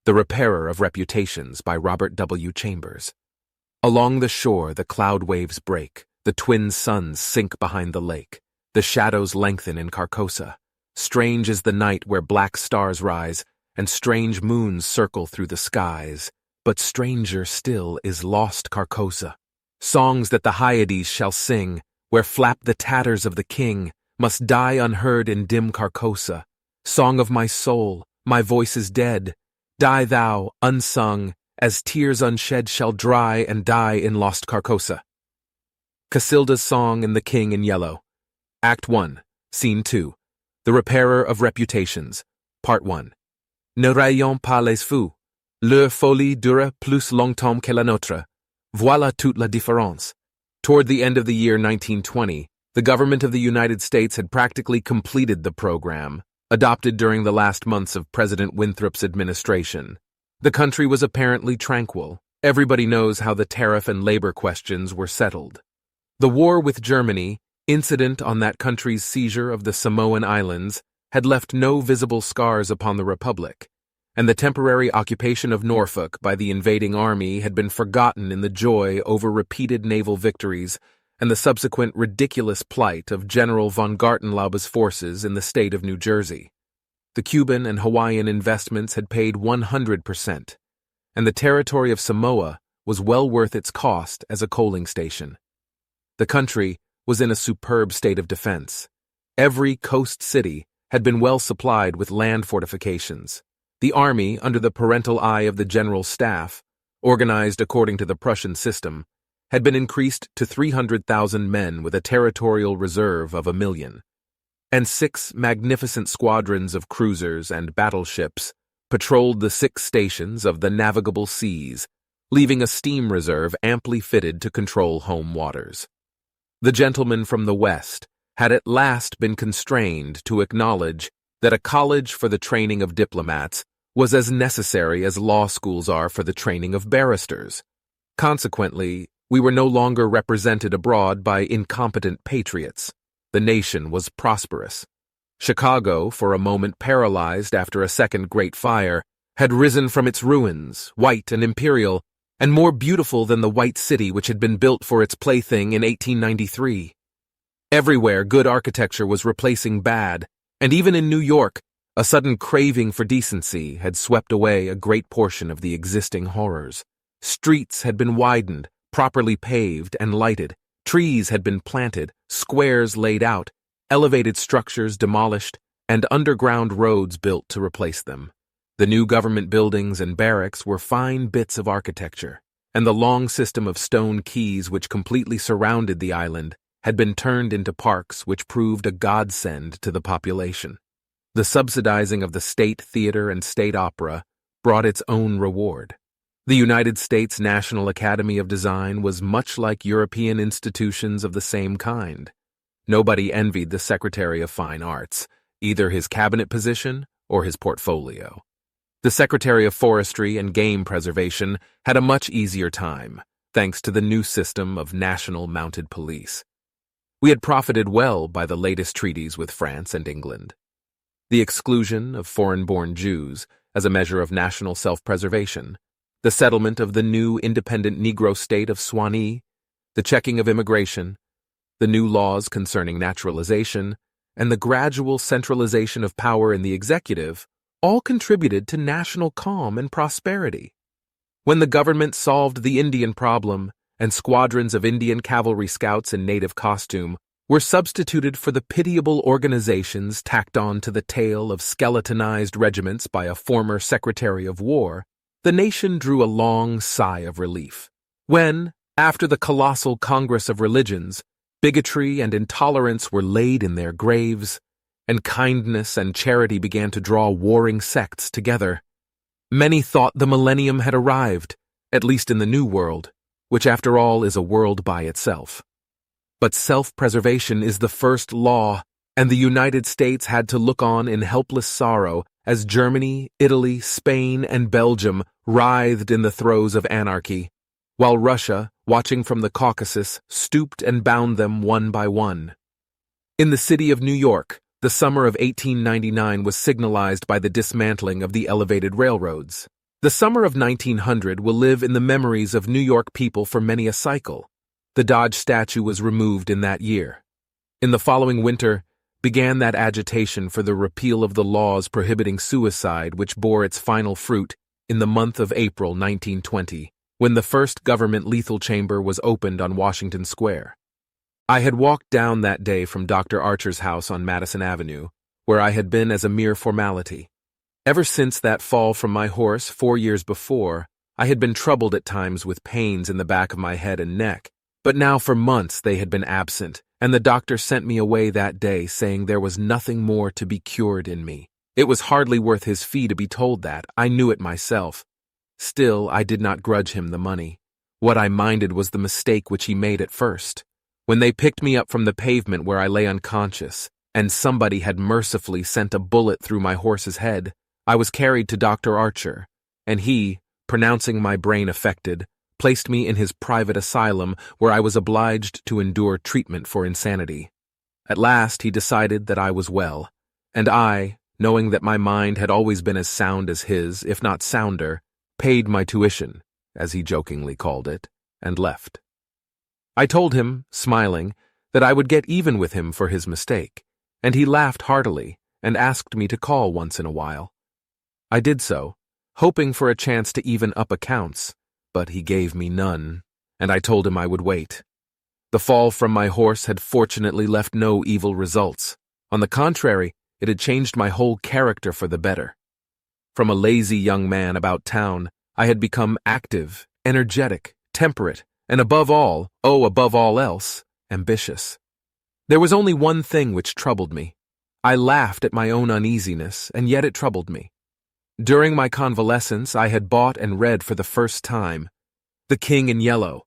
The Repairer of Reputations by Robert W. Chambers. Along the shore the cloud waves break, the twin suns sink behind the lake, the shadows lengthen in Carcosa. Strange is the night where black stars rise, and strange moons circle through the skies. But stranger still is lost Carcosa. Songs that the Hyades shall sing, where flap the tatters of the king, must die unheard in dim Carcosa. Song of my soul, my voice is dead. Die thou, unsung, as tears unshed shall dry and die in lost Carcosa. Casilda's Song and the King in Yellow. Act 1, Scene 2. The Repairer of Reputations. Part 1. Ne rayons pas les fous. Leur folie dure plus longtemps que la nôtre. Voilà toute la différence. Toward the end of the year 1920, the government of the United States had practically completed the program, adopted during the last months of President Winthrop's administration. The country was apparently tranquil. Everybody knows how the tariff and labor questions were settled. The war with Germany, incident on that country's seizure of the Samoan Islands, had left no visible scars upon the Republic, and the temporary occupation of Norfolk by the invading army had been forgotten in the joy over repeated naval victories and the subsequent ridiculous plight of General von Gartenlaube's forces in the state of New Jersey. The Cuban and Hawaiian investments had paid 100%, and the territory of Samoa was well worth its cost as a coaling station. The country was in a superb state of defense. Every coast city had been well supplied with land fortifications. The army, under the parental eye of the General Staff, organized according to the Prussian system, had been increased to 300,000 men with a territorial reserve of 1,000,000, and 6 magnificent squadrons of cruisers and battleships patrolled the 6 stations of the navigable seas, leaving a steam reserve amply fitted to control home waters. The gentlemen from the West had at last been constrained to acknowledge that a college for the training of diplomats was as necessary as law schools are for the training of barristers. Consequently, we were no longer represented abroad by incompetent patriots. The nation was prosperous. Chicago, for a moment paralyzed after a second Great Fire, had risen from its ruins, white and imperial, and more beautiful than the white city which had been built for its plaything in 1893. Everywhere good architecture was replacing bad, and even in New York, a sudden craving for decency had swept away a great portion of the existing horrors. Streets had been widened, properly paved and lighted, trees had been planted, squares laid out, elevated structures demolished, and underground roads built to replace them. The new government buildings and barracks were fine bits of architecture, and the long system of stone quays which completely surrounded the island had been turned into parks which proved a godsend to the population. The subsidizing of the State Theater and State Opera brought its own reward. The United States National Academy of Design was much like European institutions of the same kind. Nobody envied the Secretary of Fine Arts, either his cabinet position or his portfolio. The Secretary of Forestry and Game Preservation had a much easier time, thanks to the new system of national mounted police. We had profited well by the latest treaties with France and England. The exclusion of foreign-born Jews as a measure of national self-preservation, the settlement of the new independent Negro state of Swanee, the checking of immigration, the new laws concerning naturalization, and the gradual centralization of power in the executive all contributed to national calm and prosperity. When the government solved the Indian problem and squadrons of Indian cavalry scouts in native costume were substituted for the pitiable organizations tacked on to the tail of skeletonized regiments by a former Secretary of War, the nation drew a long sigh of relief. When, after the colossal Congress of Religions, bigotry and intolerance were laid in their graves, and kindness and charity began to draw warring sects together, many thought the millennium had arrived, at least in the New World, which after all is a world by itself. But self-preservation is the first law, and the United States had to look on in helpless sorrow as Germany, Italy, Spain, and Belgium writhed in the throes of anarchy, while Russia, watching from the Caucasus, stooped and bound them one by one. In the city of New York, the summer of 1899 was signalized by the dismantling of the elevated railroads. The summer of 1900 will live in the memories of New York people for many a cycle. The Dodge statue was removed in that year. In the following winter began that agitation for the repeal of the laws prohibiting suicide which bore its final fruit in the month of April 1920, when the first government lethal chamber was opened on Washington Square. I had walked down that day from Dr. Archer's house on Madison Avenue, where I had been as a mere formality. Ever since that fall from my horse 4 years before, I had been troubled at times with pains in the back of my head and neck, but now for months they had been absent, and the doctor sent me away that day saying there was nothing more to be cured in me. It was hardly worth his fee to be told that. I knew it myself. Still, I did not grudge him the money. What I minded was the mistake which he made at first. When they picked me up from the pavement where I lay unconscious, and somebody had mercifully sent a bullet through my horse's head, I was carried to Dr. Archer, and he, pronouncing my brain affected, placed me in his private asylum where I was obliged to endure treatment for insanity. At last he decided that I was well, and I, knowing that my mind had always been as sound as his, if not sounder, paid my tuition, as he jokingly called it, and left. I told him, smiling, that I would get even with him for his mistake, and he laughed heartily and asked me to call once in a while. I did so, hoping for a chance to even up accounts, but he gave me none, and I told him I would wait. The fall from my horse had fortunately left no evil results. On the contrary, it had changed my whole character for the better. From a lazy young man about town, I had become active, energetic, temperate, and above all else, ambitious. There was only one thing which troubled me. I laughed at my own uneasiness, and yet it troubled me. During my convalescence, I had bought and read for the first time The King in Yellow.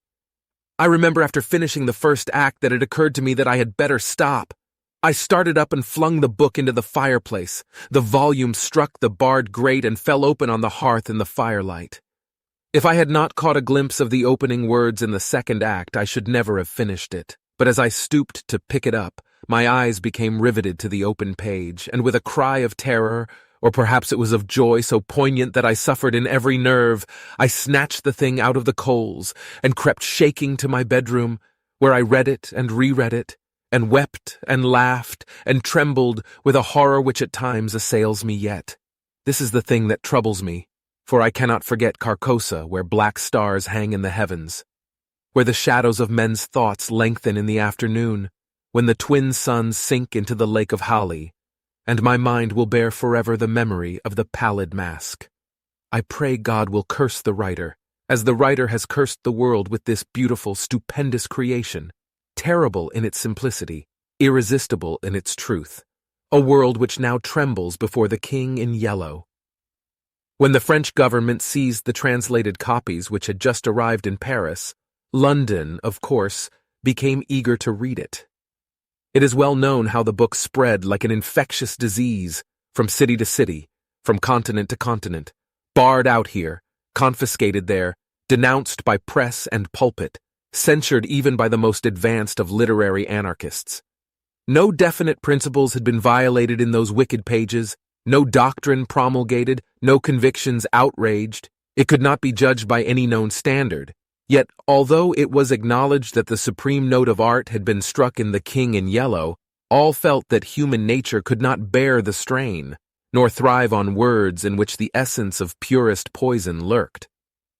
I remember after finishing the first act that it occurred to me that I had better stop. I started up and flung the book into the fireplace. The volume struck the barred grate and fell open on the hearth in the firelight. If I had not caught a glimpse of the opening words in the second act, I should never have finished it. But as I stooped to pick it up, my eyes became riveted to the open page, and with a cry of terror, or perhaps it was of joy so poignant that I suffered in every nerve, I snatched the thing out of the coals and crept shaking to my bedroom, where I read it and reread it, and wept and laughed and trembled with a horror which at times assails me yet. This is the thing that troubles me, for I cannot forget Carcosa, where black stars hang in the heavens, where the shadows of men's thoughts lengthen in the afternoon, when the twin suns sink into the lake of Hali, and my mind will bear forever the memory of the pallid mask. I pray God will curse the writer, as the writer has cursed the world with this beautiful, stupendous creation, terrible in its simplicity, irresistible in its truth, a world which now trembles before the King in Yellow. When the French government seized the translated copies which had just arrived in Paris, London, of course, became eager to read it. It is well known how the book spread like an infectious disease, from city to city, from continent to continent, barred out here, confiscated there, denounced by press and pulpit, censured even by the most advanced of literary anarchists. No definite principles had been violated in those wicked pages, no doctrine promulgated, no convictions outraged. It could not be judged by any known standard. Yet, although it was acknowledged that the supreme note of art had been struck in The King in Yellow, all felt that human nature could not bear the strain, nor thrive on words in which the essence of purest poison lurked.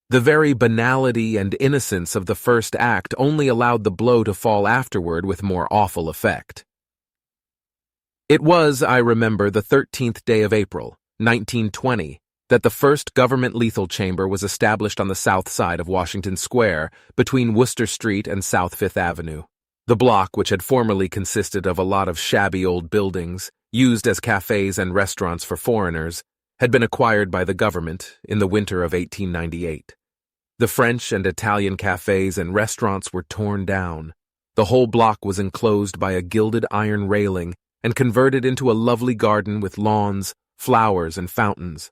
The very banality and innocence of the first act only allowed the blow to fall afterward with more awful effect. It was, I remember, the 13th day of April, 1920, that the first government lethal chamber was established on the south side of Washington Square, between Worcester Street and South Fifth Avenue. The block, which had formerly consisted of a lot of shabby old buildings, used as cafes and restaurants for foreigners, had been acquired by the government in the winter of 1898. The French and Italian cafes and restaurants were torn down. The whole block was enclosed by a gilded iron railing and converted into a lovely garden with lawns, flowers, and fountains.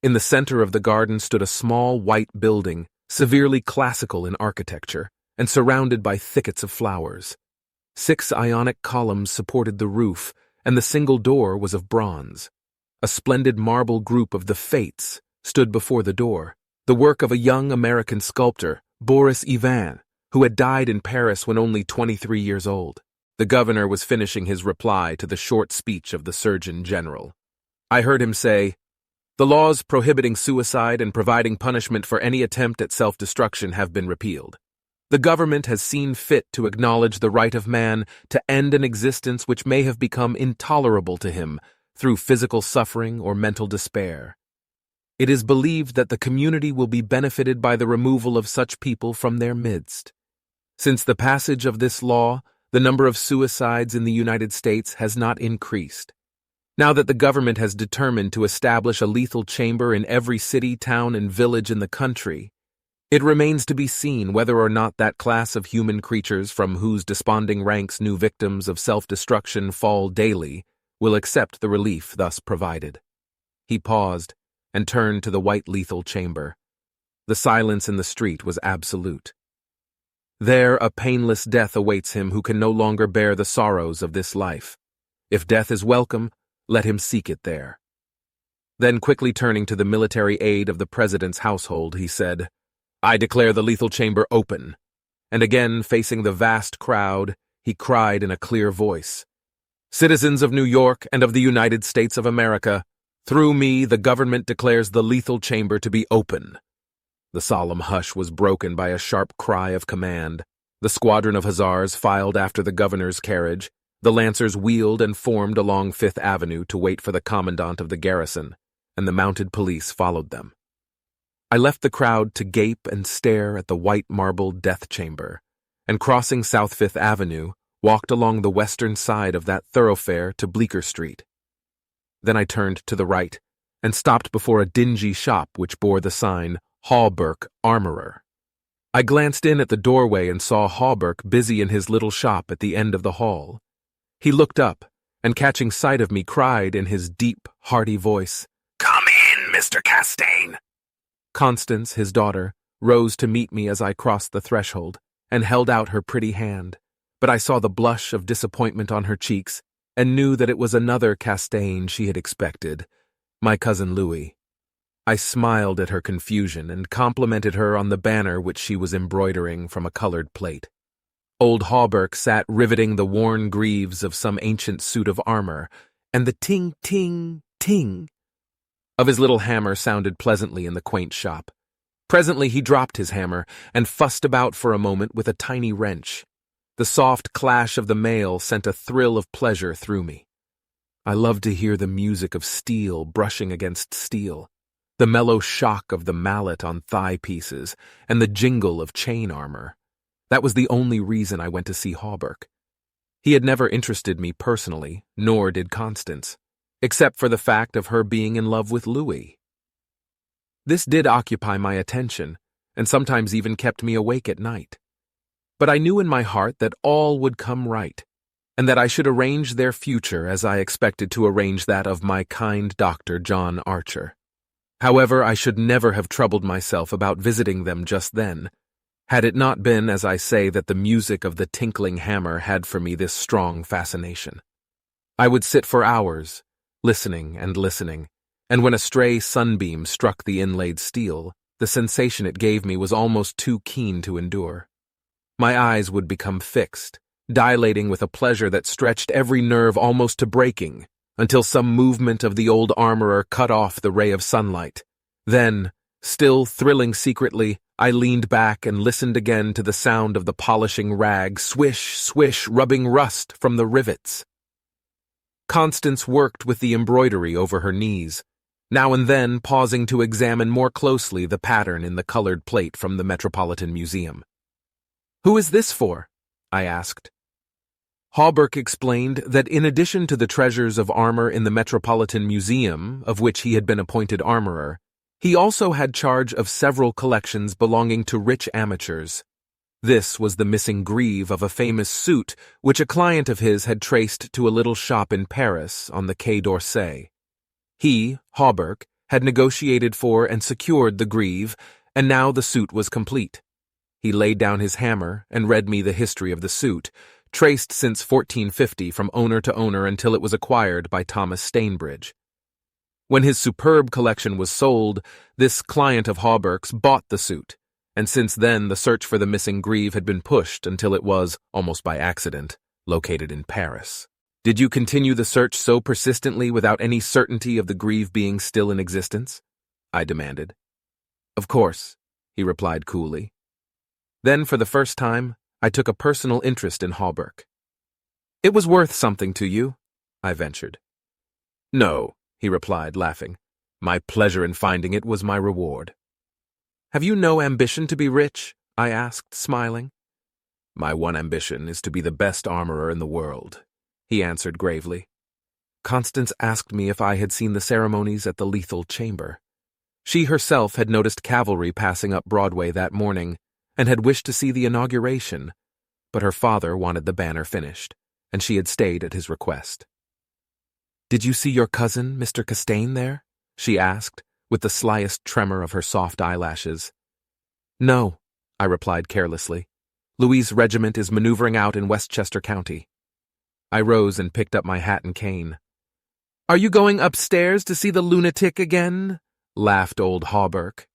In the center of the garden stood a small white building, severely classical in architecture, and surrounded by thickets of flowers. 6 Ionic columns supported the roof, and the single door was of bronze. A splendid marble group of the Fates, stood before the door, the work of a young American sculptor, Boris Ivan, who had died in Paris when only 23 years old. The governor was finishing his reply to the short speech of the Surgeon General. I heard him say, "The laws prohibiting suicide and providing punishment for any attempt at self-destruction have been repealed. The government has seen fit to acknowledge the right of man to end an existence which may have become intolerable to him through physical suffering or mental despair. It is believed that the community will be benefited by the removal of such people from their midst. Since the passage of this law, the number of suicides in the United States has not increased. Now that the government has determined to establish a lethal chamber in every city, town, and village in the country, it remains to be seen whether or not that class of human creatures from whose desponding ranks new victims of self-destruction fall daily will accept the relief thus provided." He paused and turned to the white lethal chamber. The silence in the street was absolute. There a painless death awaits him who can no longer bear the sorrows of this life. If death is welcome, let him seek it there. Then quickly turning to the military aide of the president's household, he said, "I declare the lethal chamber open." And again, facing the vast crowd, he cried in a clear voice, "Citizens of New York and of the United States of America, through me the government declares the lethal chamber to be open." The solemn hush was broken by a sharp cry of command. The squadron of hussars filed after the governor's carriage. The lancers wheeled and formed along Fifth Avenue to wait for the commandant of the garrison, and the mounted police followed them. I left the crowd to gape and stare at the white marble death chamber, and crossing South Fifth Avenue, walked along the western side of that thoroughfare to Bleecker Street. Then I turned to the right, and stopped before a dingy shop which bore the sign, Hallberg, Armorer. I glanced in at the doorway and saw Hallberg busy in his little shop at the end of the hall. He looked up, and catching sight of me, cried in his deep, hearty voice, "Come in, Mr. Castaigne." Constance, his daughter, rose to meet me as I crossed the threshold, and held out her pretty hand, but I saw the blush of disappointment on her cheeks, and knew that it was another Castaigne she had expected, my cousin Louis. I smiled at her confusion and complimented her on the banner which she was embroidering from a colored plate. Old Hallberg sat riveting the worn greaves of some ancient suit of armor, and the ting-ting-ting of his little hammer sounded pleasantly in the quaint shop. Presently he dropped his hammer and fussed about for a moment with a tiny wrench. The soft clash of the mail sent a thrill of pleasure through me. I loved to hear the music of steel brushing against steel, the mellow shock of the mallet on thigh pieces, and the jingle of chain armor. That was the only reason I went to see Hallberg. He had never interested me personally, nor did Constance, except for the fact of her being in love with Louis. This did occupy my attention, and sometimes even kept me awake at night. But I knew in my heart that all would come right, and that I should arrange their future as I expected to arrange that of my kind Dr. John Archer. However, I should never have troubled myself about visiting them just then, had it not been, as I say, that the music of the tinkling hammer had for me this strong fascination. I would sit for hours, listening and listening, and when a stray sunbeam struck the inlaid steel, the sensation it gave me was almost too keen to endure. My eyes would become fixed, dilating with a pleasure that stretched every nerve almost to breaking, until some movement of the old armorer cut off the ray of sunlight. Then, still thrilling secretly, I leaned back and listened again to the sound of the polishing rag swish, swish, rubbing rust from the rivets. Constance worked with the embroidery over her knees, now and then pausing to examine more closely the pattern in the colored plate from the Metropolitan Museum. "Who is this for?" I asked. Hallberg explained that in addition to the treasures of armor in the Metropolitan Museum, of which he had been appointed armorer, he also had charge of several collections belonging to rich amateurs. This was the missing greave of a famous suit which a client of his had traced to a little shop in Paris on the Quai d'Orsay. He, Hallberg, had negotiated for and secured the greave, and now the suit was complete. He laid down his hammer and read me the history of the suit, traced since 1450 from owner to owner until it was acquired by Thomas Stainbridge. When his superb collection was sold, this client of Hawberk's bought the suit, and since then the search for the missing Grieve had been pushed until it was, almost by accident, located in Paris. Did you continue the search so persistently without any certainty of the Grieve being still in existence? I demanded. Of course, he replied coolly. Then, for the first time, I took a personal interest in Hawberk. It was worth something to you, I ventured. No, he replied, laughing. My pleasure in finding it was my reward. Have you no ambition to be rich? I asked, smiling. My one ambition is to be the best armorer in the world, he answered gravely. Constance asked me if I had seen the ceremonies at the Lethal Chamber. She herself had noticed cavalry passing up Broadway that morning and had wished to see the inauguration, but her father wanted the banner finished, and she had stayed at his request. Did you see your cousin, Mr. Castaigne, there? She asked, with the slyest tremor of her soft eyelashes. No, I replied carelessly. Louis' regiment is maneuvering out in Westchester County. I rose and picked up my hat and cane. Are you going upstairs to see the lunatic again? Laughed old Hawberk.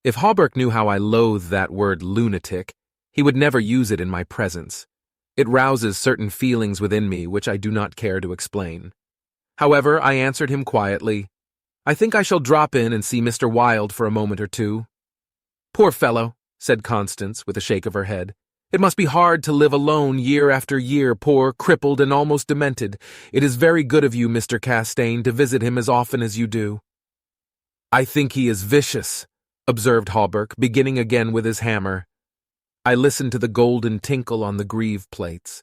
If Hawberk knew how I loathe that word lunatic, he would never use it in my presence. It rouses certain feelings within me which I do not care to explain. However, I answered him quietly, I think I shall drop in and see Mr. Wilde for a moment or two. Poor fellow, said Constance with a shake of her head. It must be hard to live alone year after year, poor, crippled, and almost demented. It is very good of you, Mr. Castaigne, to visit him as often as you do. I think he is vicious, observed Hawberk, beginning again with his hammer. I listened to the golden tinkle on the Grieve plates.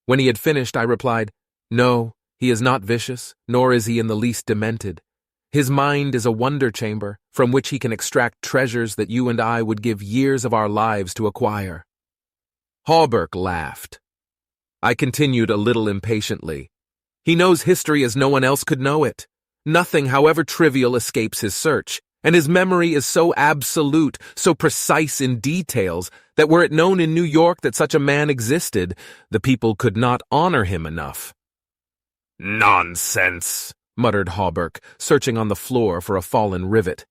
When he had finished, I replied, No, he is not vicious, nor is he in the least demented. His mind is a wonder chamber, from which he can extract treasures that you and I would give years of our lives to acquire. Hawberk laughed. I continued a little impatiently. He knows history as no one else could know it. Nothing, however trivial, escapes his search, and his memory is so absolute, so precise in details, that were it known in New York that such a man existed, the people could not honor him enough. Nonsense, muttered Hawberk, searching on the floor for a fallen rivet.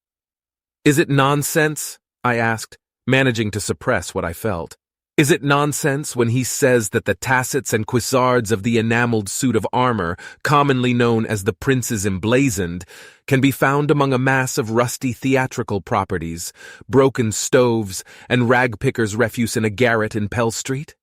Is it nonsense? I asked, managing to suppress what I felt. Is it nonsense when he says that the tassets and cuissards of the enameled suit of armor, commonly known as the Prince's Emblazoned, can be found among a mass of rusty theatrical properties, broken stoves, and rag-pickers' refuse in a garret in Pell Street?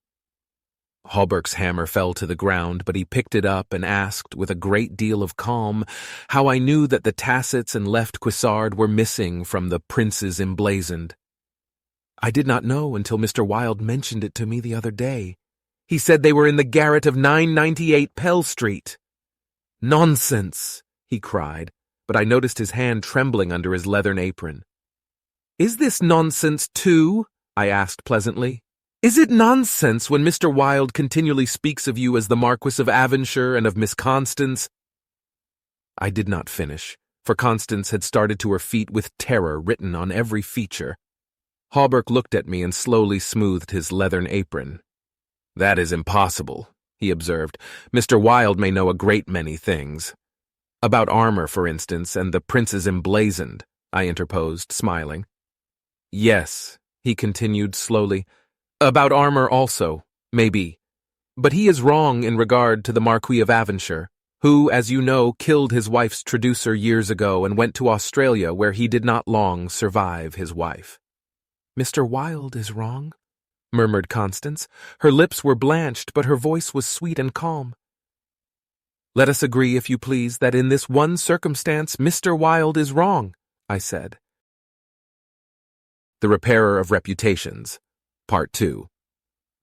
Hawberk's hammer fell to the ground, but he picked it up and asked, with a great deal of calm, how I knew that the tassets and left cuissard were missing from the Prince's Emblazoned. I did not know until Mr. Wilde mentioned it to me the other day. He said they were in the garret of 998 Pell Street. Nonsense, he cried, but I noticed his hand trembling under his leathern apron. Is this nonsense too? I asked pleasantly. Is it nonsense when Mr. Wilde continually speaks of you as the Marquis of Avonshire and of Miss Constance? I did not finish, for Constance had started to her feet with terror written on every feature. Hawberk looked at me and slowly smoothed his leathern apron. That is impossible, he observed. Mr. Wilde may know a great many things. About armor, for instance, and the Prince's Emblazoned, I interposed, smiling. Yes, he continued slowly. About armor also, maybe. But he is wrong in regard to the Marquis of Avonshire, who, as you know, killed his wife's traducer years ago and went to Australia, where he did not long survive his wife. Mr. Wilde is wrong, murmured Constance. Her lips were blanched, but her voice was sweet and calm. Let us agree, if you please, that in this one circumstance Mr. Wilde is wrong, I said. The Repairer of Reputations, Part 2.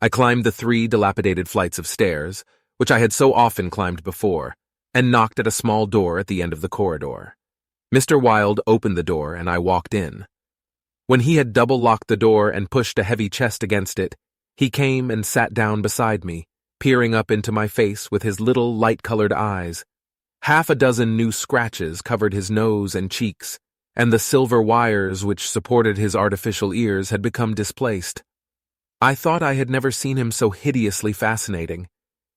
I climbed the 3 dilapidated flights of stairs, which I had so often climbed before, and knocked at a small door at the end of the corridor. Mr. Wilde opened the door, and I walked in. When he had double-locked the door and pushed a heavy chest against it, he came and sat down beside me, peering up into my face with his little light-colored eyes. Half a dozen new scratches covered his nose and cheeks, and the silver wires which supported his artificial ears had become displaced. I thought I had never seen him so hideously fascinating.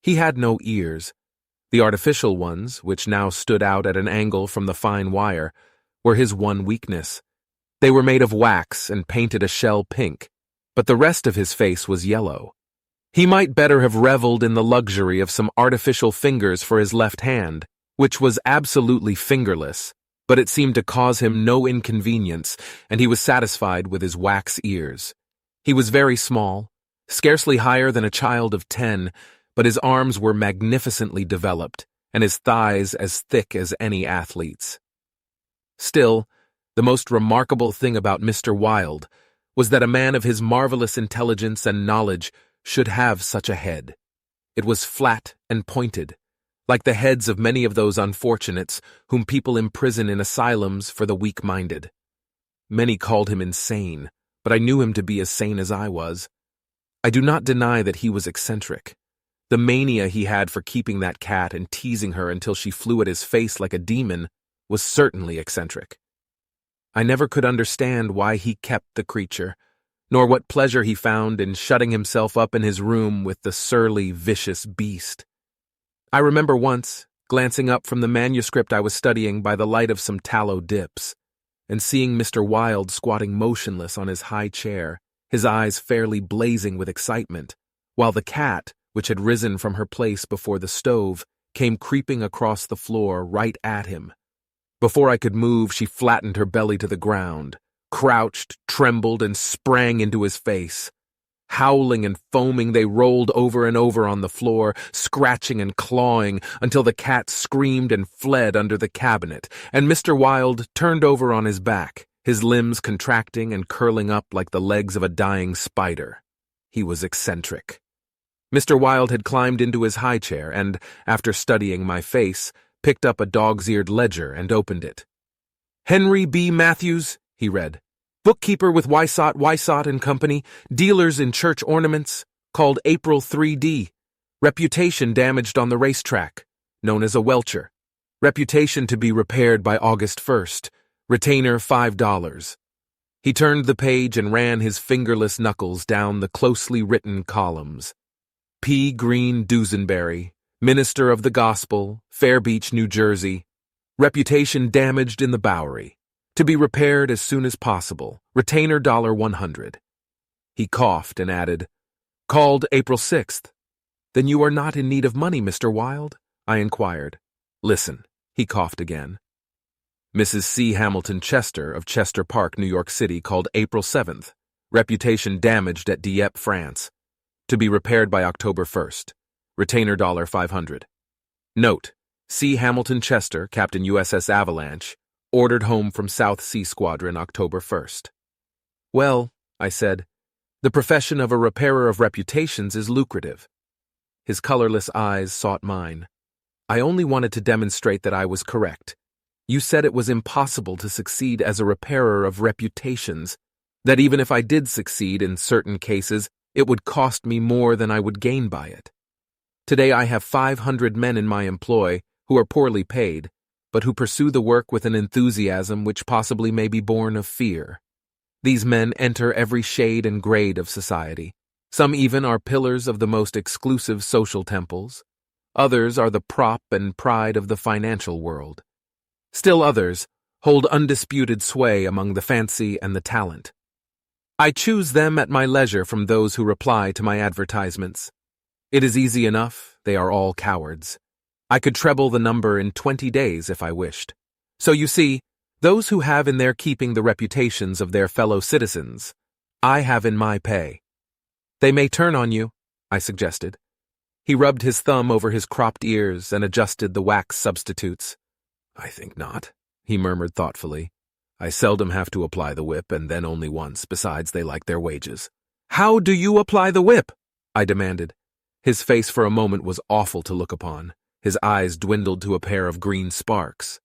He had no ears, The artificial ones, which now stood out at an angle from the fine wire, were his one weakness. They were made of wax and painted a shell pink, but the rest of his face was yellow. He might better have reveled in the luxury of some artificial fingers for his left hand, which was absolutely fingerless, but it seemed to cause him no inconvenience, and he was satisfied with his wax ears. He was very small, scarcely higher than a child of 10, but his arms were magnificently developed, and his thighs as thick as any athlete's. Still, the most remarkable thing about Mr. Wilde was that a man of his marvelous intelligence and knowledge should have such a head. It was flat and pointed, like the heads of many of those unfortunates whom people imprison in asylums for the weak-minded. Many called him insane, but I knew him to be as sane as I was. I do not deny that he was eccentric. The mania he had for keeping that cat and teasing her until she flew at his face like a demon was certainly eccentric. I never could understand why he kept the creature, nor what pleasure he found in shutting himself up in his room with the surly, vicious beast. I remember once glancing up from the manuscript I was studying by the light of some tallow dips, and seeing Mr. Wilde squatting motionless on his high chair, his eyes fairly blazing with excitement, while the cat, which had risen from her place before the stove, came creeping across the floor right at him. Before I could move, she flattened her belly to the ground, crouched, trembled, and sprang into his face. Howling and foaming, they rolled over and over on the floor, scratching and clawing, until the cat screamed and fled under the cabinet, and Mr. Wilde turned over on his back, his limbs contracting and curling up like the legs of a dying spider. He was eccentric. Mr. Wilde had climbed into his high chair and, after studying my face, picked up a dog's-eared ledger and opened it. "Henry B. Matthews," he read, "bookkeeper with Wysott and Company, dealers in church ornaments, called April 3D. Reputation damaged on the racetrack, known as a welcher. Reputation to be repaired by August 1st. Retainer $5. He turned the page and ran his fingerless knuckles down the closely written columns. P. Green Dusenberry, minister of the gospel, Fair Beach, New Jersey. Reputation damaged in the Bowery. To be repaired as soon as possible. Retainer $100. He coughed and added, "Called April 6th. "Then you are not in need of money, Mr. Wilde?" I inquired. "Listen," he coughed again. "Mrs. C. Hamilton Chester of Chester Park, New York City, called April 7th. Reputation damaged at Dieppe, France. To be repaired by October 1st. Retainer $500. Note, C. Hamilton Chester, Captain USS Avalanche, ordered home from South Sea Squadron October 1st. "Well," I said, "the profession of a repairer of reputations is lucrative." His colorless eyes sought mine. "I only wanted to demonstrate that I was correct. You said it was impossible to succeed as a repairer of reputations, that even if I did succeed in certain cases, it would cost me more than I would gain by it. Today I have 500 men in my employ who are poorly paid, but who pursue the work with an enthusiasm which possibly may be born of fear. These men enter every shade and grade of society. Some even are pillars of the most exclusive social temples. Others are the prop and pride of the financial world. Still others hold undisputed sway among the fancy and the talent. I choose them at my leisure from those who reply to my advertisements. It is easy enough, they are all cowards. I could treble the number in 20 days if I wished. So you see, those who have in their keeping the reputations of their fellow citizens, I have in my pay. They may turn on you," I suggested. He rubbed his thumb over his cropped ears and adjusted the wax substitutes. "I think not," he murmured thoughtfully. "I seldom have to apply the whip, and then only once. Besides, they like their wages." "How do you apply the whip?" I demanded. His face for a moment was awful to look upon. His eyes dwindled to a pair of green sparks.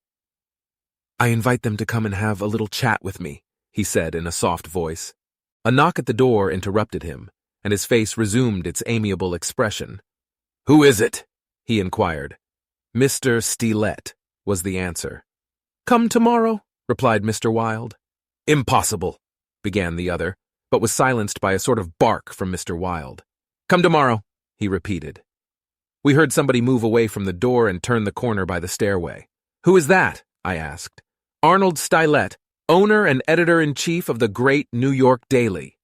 "I invite them to come and have a little chat with me," he said in a soft voice. A knock at the door interrupted him, and his face resumed its amiable expression. "Who is it?" he inquired. "Mr. Stilette," was the answer. "Come tomorrow," replied Mr. Wilde. "Impossible," began the other, but was silenced by a sort of bark from Mr. Wilde. "Come tomorrow," he repeated. We heard somebody move away from the door and turn the corner by the stairway. "Who is that?" I asked. "Arnold Stylet, owner and editor-in-chief of the great New York Daily."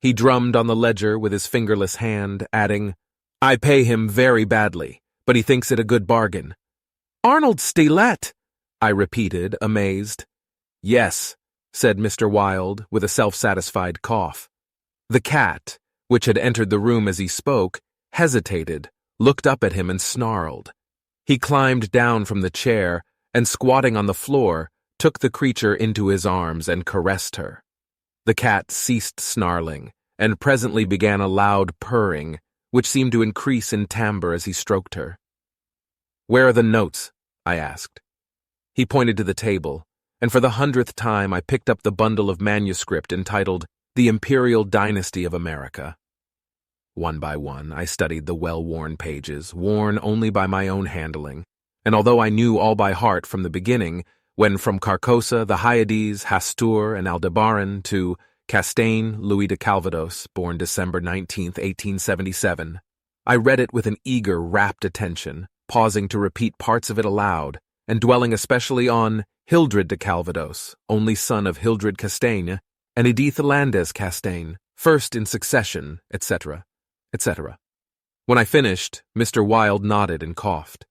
He drummed on the ledger with his fingerless hand, adding, "I pay him very badly, but he thinks it a good bargain." "Arnold Stylet," I repeated, amazed. "Yes," said Mr. Wilde with a self-satisfied cough. The cat, which had entered the room as he spoke, hesitated, looked up at him and snarled. He climbed down from the chair and, squatting on the floor, took the creature into his arms and caressed her. The cat ceased snarling and presently began a loud purring, which seemed to increase in timbre as he stroked her. "Where are the notes?" I asked. He pointed to the table, and for the 100th time I picked up the bundle of manuscript entitled The Imperial Dynasty of America. One by one, I studied the well-worn pages, worn only by my own handling, and although I knew all by heart from the beginning, when from Carcosa, the Hyades, Hastur, and Aldebaran, to Castaigne, Louis de Calvados, born December 19, 1877, I read it with an eager, rapt attention, pausing to repeat parts of it aloud, and dwelling especially on Hildred de Calvados, only son of Hildred Castaigne, and Edith Landès Castaigne, first in succession, etc., etc. When I finished, Mr. Wilde nodded and coughed.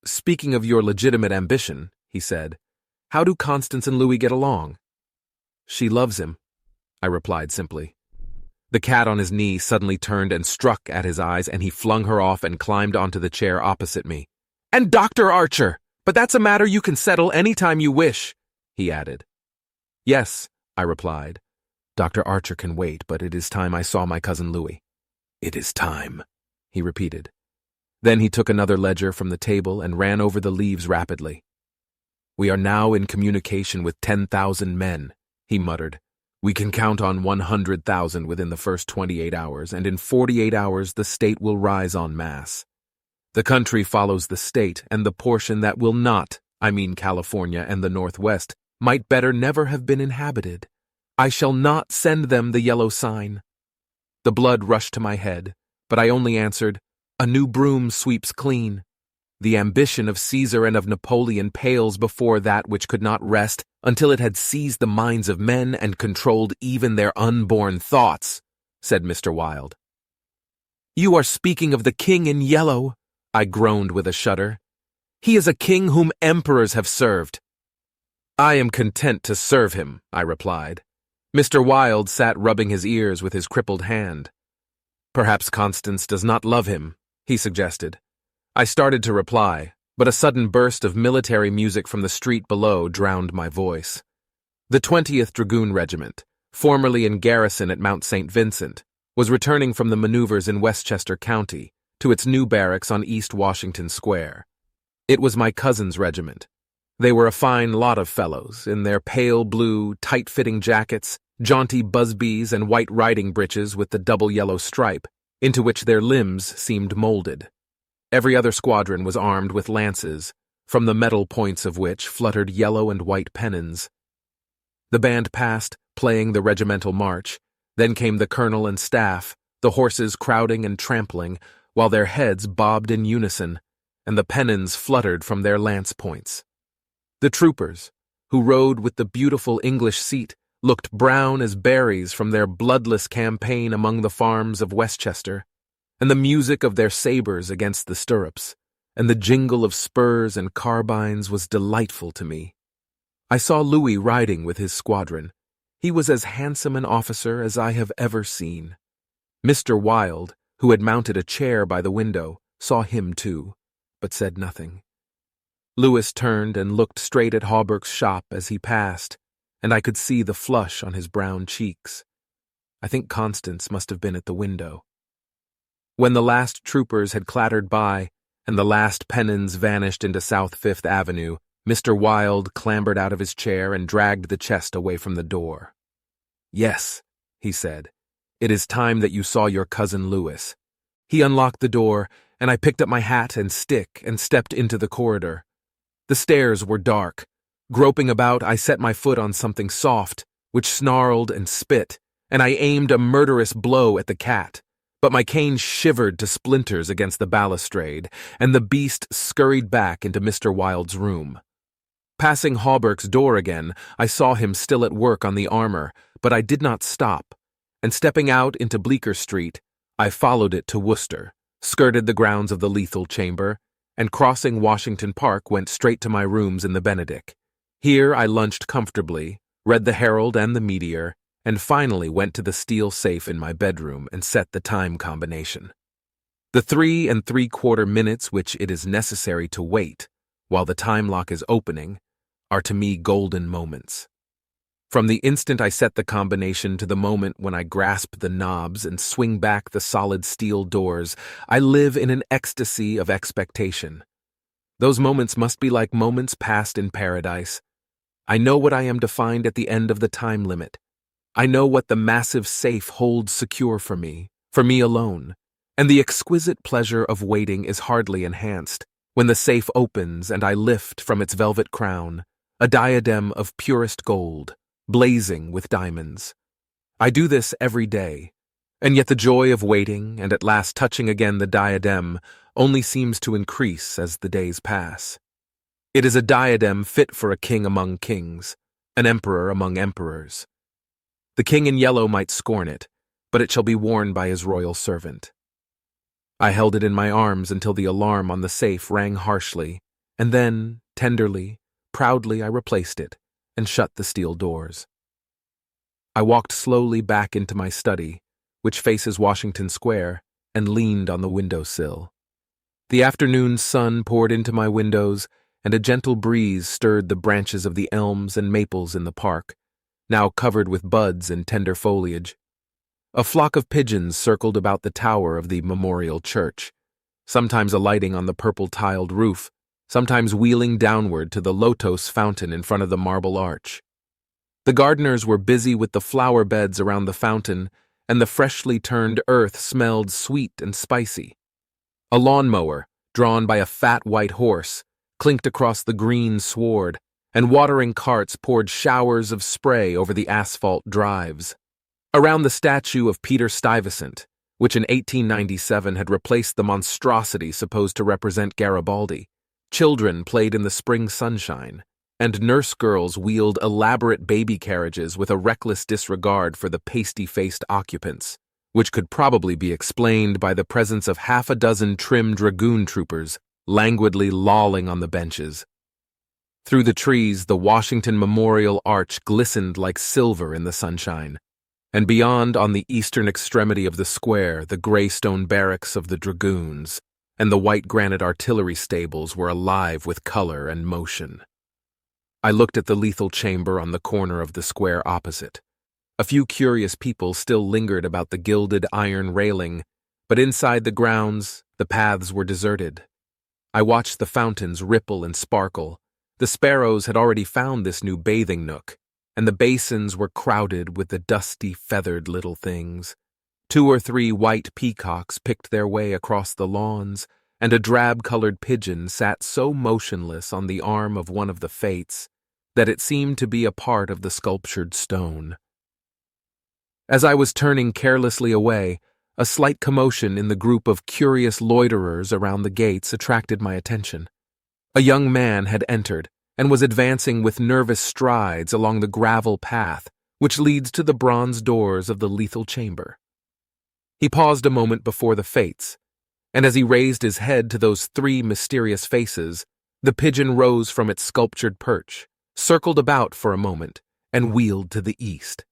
"Speaking of your legitimate ambition," he said, "how do Constance and Louis get along?" "She loves him," I replied simply. The cat on his knee suddenly turned and struck at his eyes, and he flung her off and climbed onto the chair opposite me. "And Dr. Archer! But that's a matter you can settle any time you wish," he added. "Yes," I replied. "Dr. Archer can wait, but it is time I saw my cousin Louis." "It is time," he repeated. Then he took another ledger from the table and ran over the leaves rapidly. "We are now in communication with 10,000 men," he muttered. "We can count on 100,000 within the first 28 hours, and in 48 hours the state will rise en masse. The country follows the state, and the portion that will not, I mean California and the Northwest, might better never have been inhabited. I shall not send them the yellow sign." The blood rushed to my head, but I only answered, "A new broom sweeps clean." The ambition of Caesar and of Napoleon pales before that which could not rest until it had seized the minds of men and controlled even their unborn thoughts, said Mr. Wilde. "You are speaking of the king in yellow," I groaned with a shudder. "He is a king whom emperors have served." "I am content to serve him," I replied. Mr. Wilde sat rubbing his ears with his crippled hand. "Perhaps Constance does not love him," he suggested. I started to reply, but a sudden burst of military music from the street below drowned my voice. The 20th Dragoon Regiment, formerly in garrison at Mount St. Vincent, was returning from the maneuvers in Westchester County to its new barracks on East Washington Square. It was my cousin's regiment. They were a fine lot of fellows, in their pale blue, tight-fitting jackets, jaunty busbies, and white riding breeches with the double yellow stripe, into which their limbs seemed molded. Every other squadron was armed with lances, from the metal points of which fluttered yellow and white pennons. The band passed, playing the regimental march. Then came the colonel and staff, the horses crowding and trampling, while their heads bobbed in unison, and the pennons fluttered from their lance points. The troopers, who rode with the beautiful English seat, looked brown as berries from their bloodless campaign among the farms of Westchester, and the music of their sabers against the stirrups, and the jingle of spurs and carbines was delightful to me. I saw Louis riding with his squadron. He was as handsome an officer as I have ever seen. Mr. Wilde, who had mounted a chair by the window, saw him too, but said nothing. Louis turned and looked straight at Hawberk's shop as he passed, and I could see the flush on his brown cheeks. I think Constance must have been at the window. When the last troopers had clattered by, and the last pennons vanished into South Fifth Avenue, Mr. Wilde clambered out of his chair and dragged the chest away from the door. "Yes," he said, "it is time that you saw your cousin Louis." He unlocked the door, and I picked up my hat and stick and stepped into the corridor. The stairs were dark. Groping about, I set my foot on something soft, which snarled and spit, and I aimed a murderous blow at the cat. But my cane shivered to splinters against the balustrade, and the beast scurried back into Mr. Wilde's room. Passing Hawberk's door again, I saw him still at work on the armor, but I did not stop, and stepping out into Bleecker Street, I followed it to Worcester, skirted the grounds of the lethal chamber, and crossing Washington Park went straight to my rooms in the Benedict. Here I lunched comfortably, read the Herald and the Meteor, and finally went to the steel safe in my bedroom and set the time combination. The 3 3/4 minutes which it is necessary to wait while the time lock is opening are to me golden moments. From the instant I set the combination to the moment when I grasp the knobs and swing back the solid steel doors, I live in an ecstasy of expectation. Those moments must be like moments passed in paradise. I know what I am to find at the end of the time limit. I know what the massive safe holds secure for me alone, and the exquisite pleasure of waiting is hardly enhanced when the safe opens and I lift from its velvet crown a diadem of purest gold, blazing with diamonds. I do this every day, and yet the joy of waiting and at last touching again the diadem only seems to increase as the days pass. It is a diadem fit for a king among kings, an emperor among emperors. The king in yellow might scorn it, but it shall be worn by his royal servant. I held it in my arms until the alarm on the safe rang harshly, and then, tenderly, proudly I replaced it and shut the steel doors. I walked slowly back into my study, which faces Washington Square, and leaned on the windowsill. The afternoon sun poured into my windows, and a gentle breeze stirred the branches of the elms and maples in the park, now covered with buds and tender foliage. A flock of pigeons circled about the tower of the Memorial Church, sometimes alighting on the purple-tiled roof, sometimes wheeling downward to the lotos fountain in front of the marble arch. The gardeners were busy with the flower beds around the fountain, and the freshly turned earth smelled sweet and spicy. A lawnmower, drawn by a fat white horse, clinked across the green sward, and watering carts poured showers of spray over the asphalt drives. Around the statue of Peter Stuyvesant, which in 1897 had replaced the monstrosity supposed to represent Garibaldi, children played in the spring sunshine, and nurse girls wheeled elaborate baby carriages with a reckless disregard for the pasty-faced occupants, which could probably be explained by the presence of half a dozen trim dragoon troopers languidly lolling on the benches. Through the trees, the Washington Memorial Arch glistened like silver in the sunshine, and beyond, on the eastern extremity of the square, the gray stone barracks of the dragoons and the white granite artillery stables were alive with color and motion. I looked at the lethal chamber on the corner of the square opposite. A few curious people still lingered about the gilded iron railing, but inside the grounds, the paths were deserted. I watched the fountains ripple and sparkle. The sparrows had already found this new bathing nook, and the basins were crowded with the dusty, feathered little things. 2 or 3 white peacocks picked their way across the lawns, and a drab-colored pigeon sat so motionless on the arm of one of the fates that it seemed to be a part of the sculptured stone. As I was turning carelessly away, a slight commotion in the group of curious loiterers around the gates attracted my attention. A young man had entered and was advancing with nervous strides along the gravel path which leads to the bronze doors of the lethal chamber. He paused a moment before the fates, and as he raised his head to those 3 mysterious faces, the pigeon rose from its sculptured perch, circled about for a moment, and wheeled to the east.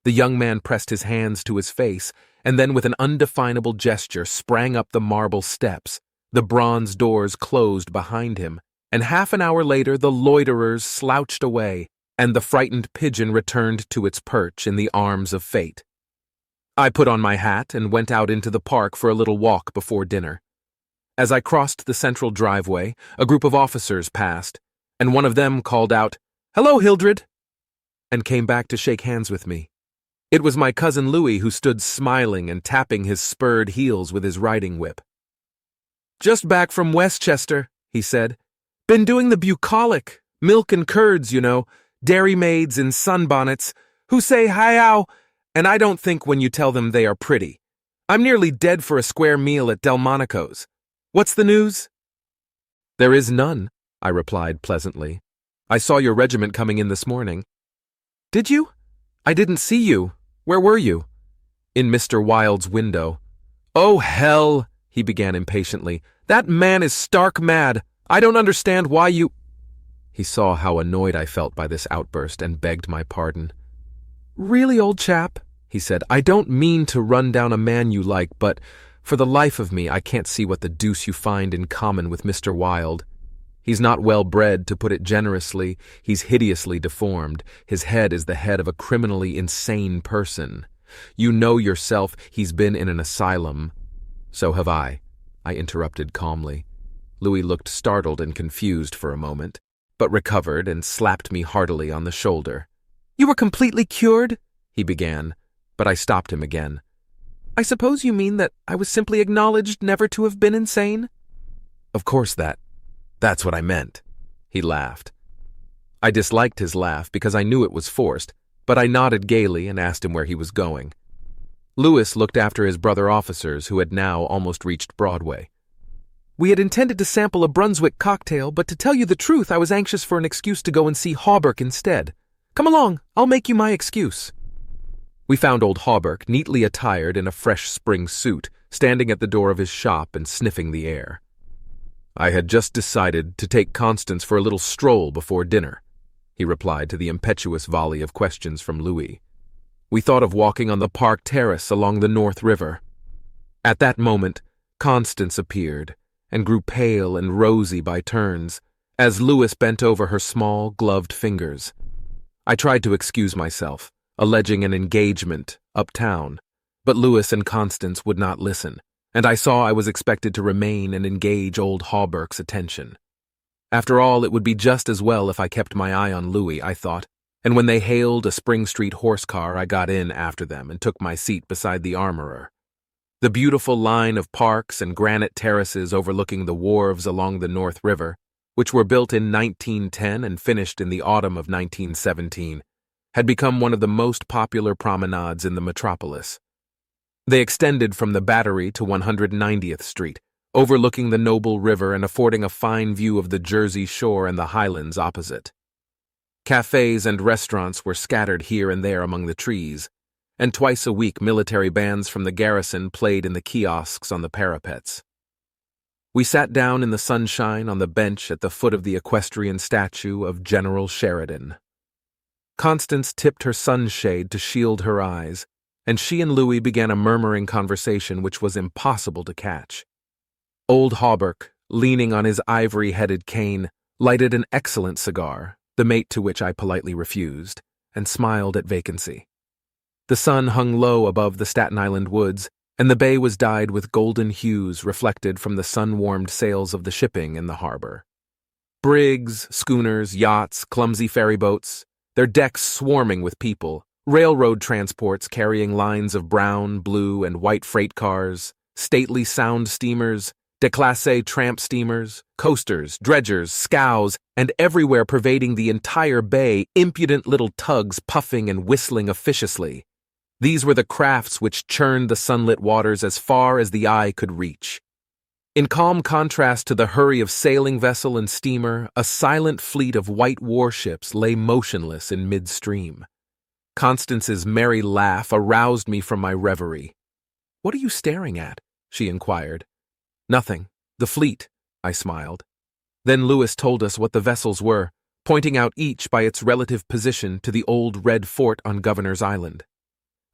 The young man pressed his hands to his face, and then with an undefinable gesture sprang up the marble steps. The bronze doors closed behind him, and half an hour later the loiterers slouched away, and the frightened pigeon returned to its perch in the arms of fate. I put on my hat and went out into the park for a little walk before dinner. As I crossed the central driveway, a group of officers passed, and one of them called out, "Hello, Hildred," and came back to shake hands with me. It was my cousin Louis, who stood smiling and tapping his spurred heels with his riding whip. "Just back from Westchester," he said. "Been doing the bucolic, milk and curds, you know, dairy maids in sunbonnets, who say hi-ow, and I don't think when you tell them they are pretty. I'm nearly dead for a square meal at Delmonico's. What's the news?" "There is none," I replied pleasantly. "I saw your regiment coming in this morning." "Did you? I didn't see you. Where were you?" "In Mr. Wilde's window." "Oh, hell," he began impatiently. "That man is stark mad. I don't understand why you—" He saw how annoyed I felt by this outburst and begged my pardon. "Really, old chap," he said, "I don't mean to run down a man you like, but for the life of me I can't see what the deuce you find in common with Mr. Wilde. He's not well bred, to put it generously. He's hideously deformed. His head is the head of a criminally insane person. You know yourself he's been in an asylum." "So have I interrupted calmly. Louis looked startled and confused for a moment, but recovered and slapped me heartily on the shoulder. "You were completely cured?" he began, but I stopped him again. "I suppose you mean that I was simply acknowledged never to have been insane?" "Of course that's what I meant," he laughed. I disliked his laugh because I knew it was forced, but I nodded gaily and asked him where he was going. Louis looked after his brother officers, who had now almost reached Broadway. "We had intended to sample a Brunswick cocktail, but to tell you the truth, I was anxious for an excuse to go and see Hawberk instead. Come along, I'll make you my excuse." We found old Hawberk, neatly attired in a fresh spring suit, standing at the door of his shop and sniffing the air. "I had just decided to take Constance for a little stroll before dinner," he replied to the impetuous volley of questions from Louis. "We thought of walking on the park terrace along the North River." At that moment, Constance appeared, and grew pale and rosy by turns, as Louis bent over her small, gloved fingers. I tried to excuse myself, alleging an engagement uptown, but Louis and Constance would not listen, and I saw I was expected to remain and engage old Hawberk's attention. After all, it would be just as well if I kept my eye on Louis, I thought, and when they hailed a Spring Street horse car, I got in after them and took my seat beside the armorer. The beautiful line of parks and granite terraces overlooking the wharves along the North River, which were built in 1910 and finished in the autumn of 1917, had become one of the most popular promenades in the metropolis. They extended from the Battery to 190th Street, overlooking the noble river and affording a fine view of the Jersey shore and the highlands opposite. Cafes and restaurants were scattered here and there among the trees, and twice a week military bands from the garrison played in the kiosks on the parapets. We sat down in the sunshine on the bench at the foot of the equestrian statue of General Sheridan. Constance tipped her sunshade to shield her eyes, and she and Louis began a murmuring conversation which was impossible to catch. Old Hawberk, leaning on his ivory-headed cane, lighted an excellent cigar, the mate to which I politely refused, and smiled at vacancy. The sun hung low above the Staten Island woods, and the bay was dyed with golden hues reflected from the sun-warmed sails of the shipping in the harbor. Brigs, schooners, yachts, clumsy ferryboats, their decks swarming with people, railroad transports carrying lines of brown, blue, and white freight cars, stately sound steamers, déclassé tramp steamers, coasters, dredgers, scows, and everywhere pervading the entire bay, impudent little tugs puffing and whistling officiously. These were the crafts which churned the sunlit waters as far as the eye could reach. In calm contrast to the hurry of sailing vessel and steamer, a silent fleet of white warships lay motionless in midstream. Constance's merry laugh aroused me from my reverie. "What are you staring at?" she inquired. "Nothing. The fleet," I smiled. Then Louis told us what the vessels were, pointing out each by its relative position to the old red fort on Governor's Island.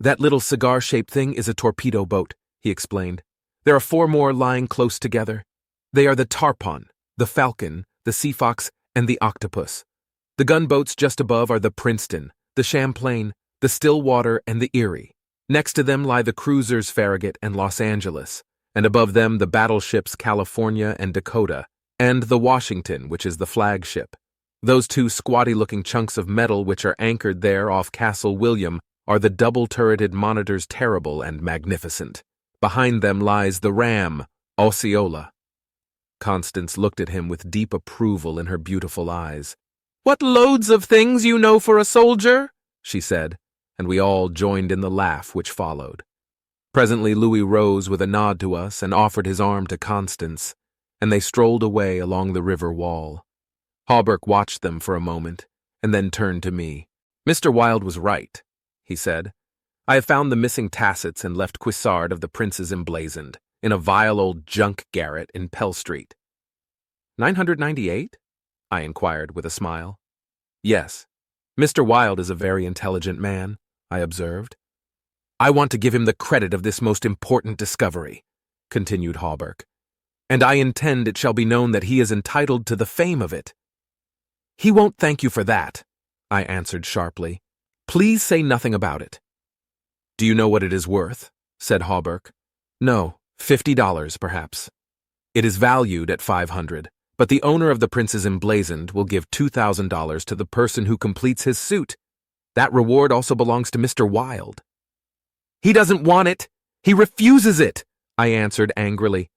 "That little cigar-shaped thing is a torpedo boat," he explained. "There are 4 more lying close together. They are the Tarpon, the Falcon, the Seafox, and the Octopus. The gunboats just above are the Princeton, the Champlain, the Stillwater, and the Erie. Next to them lie the cruisers Farragut and Los Angeles, and above them the battleships California and Dakota, and the Washington, which is the flagship. Those 2 squatty-looking chunks of metal which are anchored there off Castle William are the double-turreted Monitors Terrible and Magnificent. Behind them lies the ram, Osceola." Constance looked at him with deep approval in her beautiful eyes. "What loads of things you know for a soldier," she said, and we all joined in the laugh which followed. Presently Louis rose with a nod to us and offered his arm to Constance, and they strolled away along the river wall. Hawberk watched them for a moment, and then turned to me. "Mr. Wilde was right," he said. "I have found the missing tassets and left Cuissard of the Princes emblazoned, in a vile old junk garret in Pell Street." 998? I inquired with a smile. "Yes. Mr. Wilde is a very intelligent man," I observed. "I want to give him the credit of this most important discovery," continued Hawberk, "and I intend it shall be known that he is entitled to the fame of it." "He won't thank you for that," I answered sharply. "Please say nothing about it." "Do you know what it is worth?" said Hawberk. "No, $50, perhaps. It is valued at 500, but the owner of the Princes emblazoned will give $2,000 to the person who completes his suit. That reward also belongs to Mr. Wilde." "He doesn't want it! He refuses it!" I answered angrily.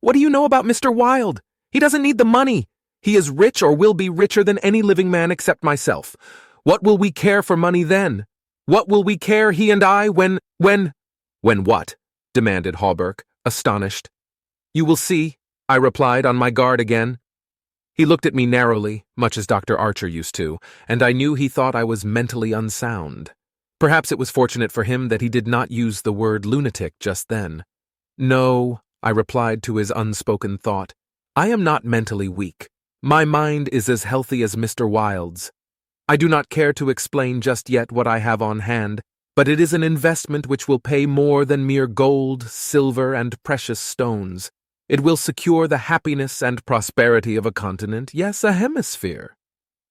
"What do you know about Mr. Wilde? He doesn't need the money. He is rich or will be richer than any living man except myself. What will we care for money then? What will we care, he and I, when— "When what?" demanded Hawberk, astonished. "You will see," I replied, on my guard again. He looked at me narrowly, much as Dr. Archer used to, and I knew he thought I was mentally unsound. Perhaps it was fortunate for him that he did not use the word lunatic just then. "No," I replied to his unspoken thought. "I am not mentally weak. My mind is as healthy as Mr. Wilde's. I do not care to explain just yet what I have on hand, but it is an investment which will pay more than mere gold, silver, and precious stones. It will secure the happiness and prosperity of a continent, yes, a hemisphere."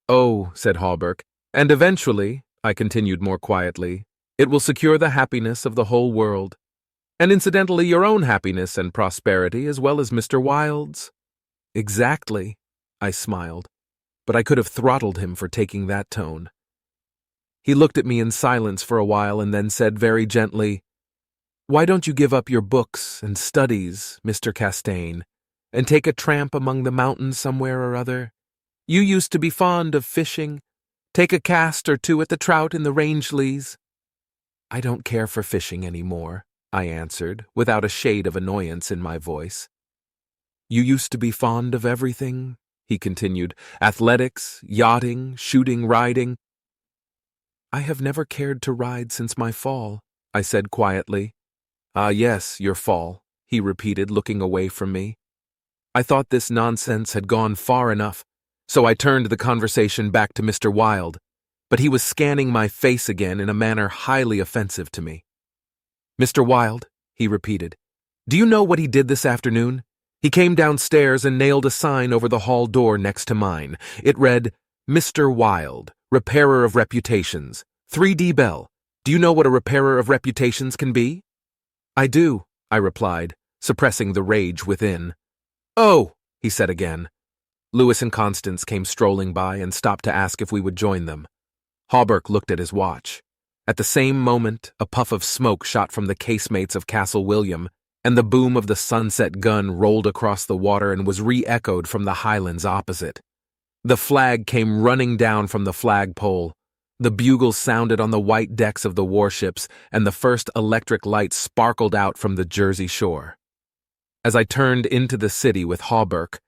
"Oh," said Hawberk, "and eventually," I continued more quietly, "it will secure the happiness of the whole world, and incidentally your own happiness and prosperity as well as Mr. Wilde's." "Exactly," I smiled, but I could have throttled him for taking that tone. He looked at me in silence for a while and then said very gently, "Why don't you give up your books and studies, Mr. Castaigne, and take a tramp among the mountains somewhere or other? You used to be fond of fishing. Take a cast or two at the trout in the Rangeleys." "I don't care for fishing any more," I answered, without a shade of annoyance in my voice. "You used to be fond of everything," he continued, "athletics, yachting, shooting, riding." "I have never cared to ride since my fall," I said quietly. "Ah, yes, your fall," he repeated, looking away from me. I thought this nonsense had gone far enough, so I turned the conversation back to Mr. Wilde, but he was scanning my face again in a manner highly offensive to me. "Mr. Wilde," he repeated, "do you know what he did this afternoon? He came downstairs and nailed a sign over the hall door next to mine. It read, 'Mr. Wilde, repairer of reputations, 3D Bell.' Do you know what a repairer of reputations can be?" "I do," I replied, suppressing the rage within. "Oh," he said again. Louis and Constance came strolling by and stopped to ask if we would join them. Hawberk looked at his watch. At the same moment, a puff of smoke shot from the casemates of Castle William, and the boom of the sunset gun rolled across the water and was re-echoed from the highlands opposite. The flag came running down from the flagpole. The bugles sounded on the white decks of the warships, and the first electric light sparkled out from the Jersey shore. As I turned into the city with Hawberk,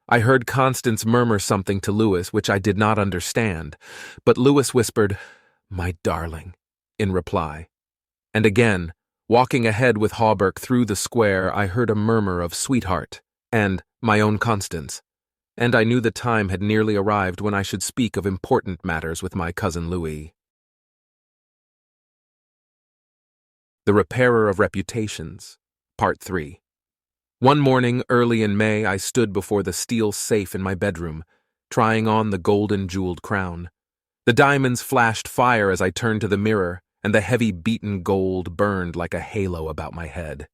I heard Constance murmur something to Louis which I did not understand, but Louis whispered, "My darling," in reply. And again, walking ahead with Hawberk through the square, I heard a murmur of "sweetheart" and "my own Constance," and I knew the time had nearly arrived when I should speak of important matters with my cousin Louis. The Repairer of Reputations, Part 3. One morning early in May, I stood before the steel safe in my bedroom, trying on the golden jeweled crown. The diamonds flashed fire as I turned to the mirror, and the heavy beaten gold burned like a halo about my head.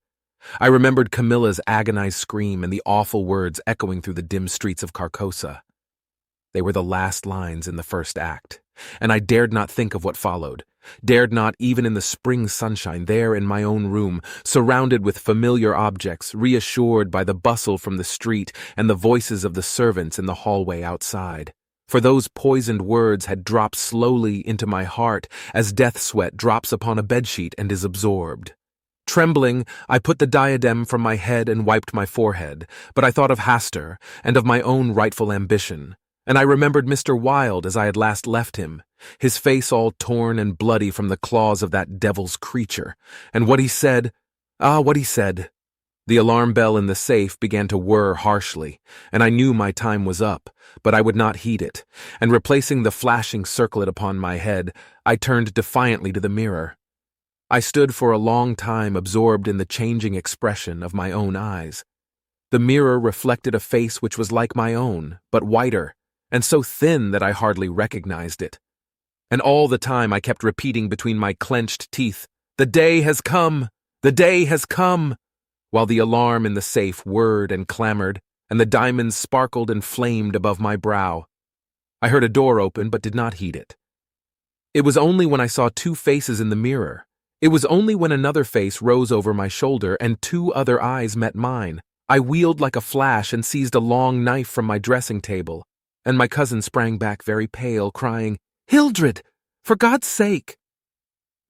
I remembered Camilla's agonized scream and the awful words echoing through the dim streets of Carcosa. They were the last lines in the first act, and I dared not think of what followed, dared not even in the spring sunshine there in my own room, surrounded with familiar objects, reassured by the bustle from the street and the voices of the servants in the hallway outside. For those poisoned words had dropped slowly into my heart as death sweat drops upon a bedsheet and is absorbed. Trembling, I put the diadem from my head and wiped my forehead, but I thought of Hastur and of my own rightful ambition, and I remembered Mr. Wilde as I had last left him, his face all torn and bloody from the claws of that devil's creature, and what he said. What he said. The alarm bell in the safe began to whir harshly, and I knew my time was up, but I would not heed it, and replacing the flashing circlet upon my head, I turned defiantly to the mirror. I stood for a long time absorbed in the changing expression of my own eyes. The mirror reflected a face which was like my own, but whiter, and so thin that I hardly recognized it. And all the time I kept repeating between my clenched teeth, "The day has come! The day has come!" while the alarm in the safe whirred and clamored, and the diamonds sparkled and flamed above my brow. I heard a door open but did not heed it. It was only when I saw two faces in the mirror. It was only when another face rose over my shoulder and two other eyes met mine. I wheeled like a flash and seized a long knife from my dressing table, and my cousin sprang back very pale, crying, "Hildred, for God's sake!"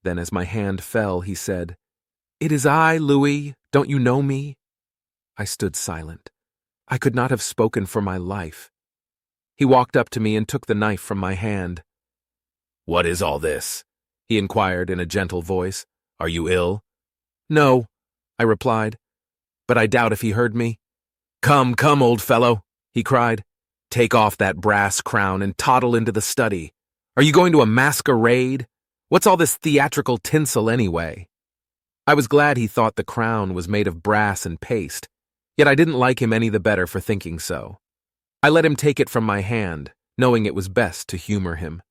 Then as my hand fell, he said, "It is I, Louis. Don't you know me?" I stood silent. I could not have spoken for my life. He walked up to me and took the knife from my hand. "What is all this?" he inquired in a gentle voice. "Are you ill?" "No," I replied, but I doubt if he heard me. "Come, come, old fellow," he cried. "Take off that brass crown and toddle into the study. Are you going to a masquerade? What's all this theatrical tinsel anyway?" I was glad he thought the crown was made of brass and paste, yet I didn't like him any the better for thinking so. I let him take it from my hand, knowing it was best to humor him.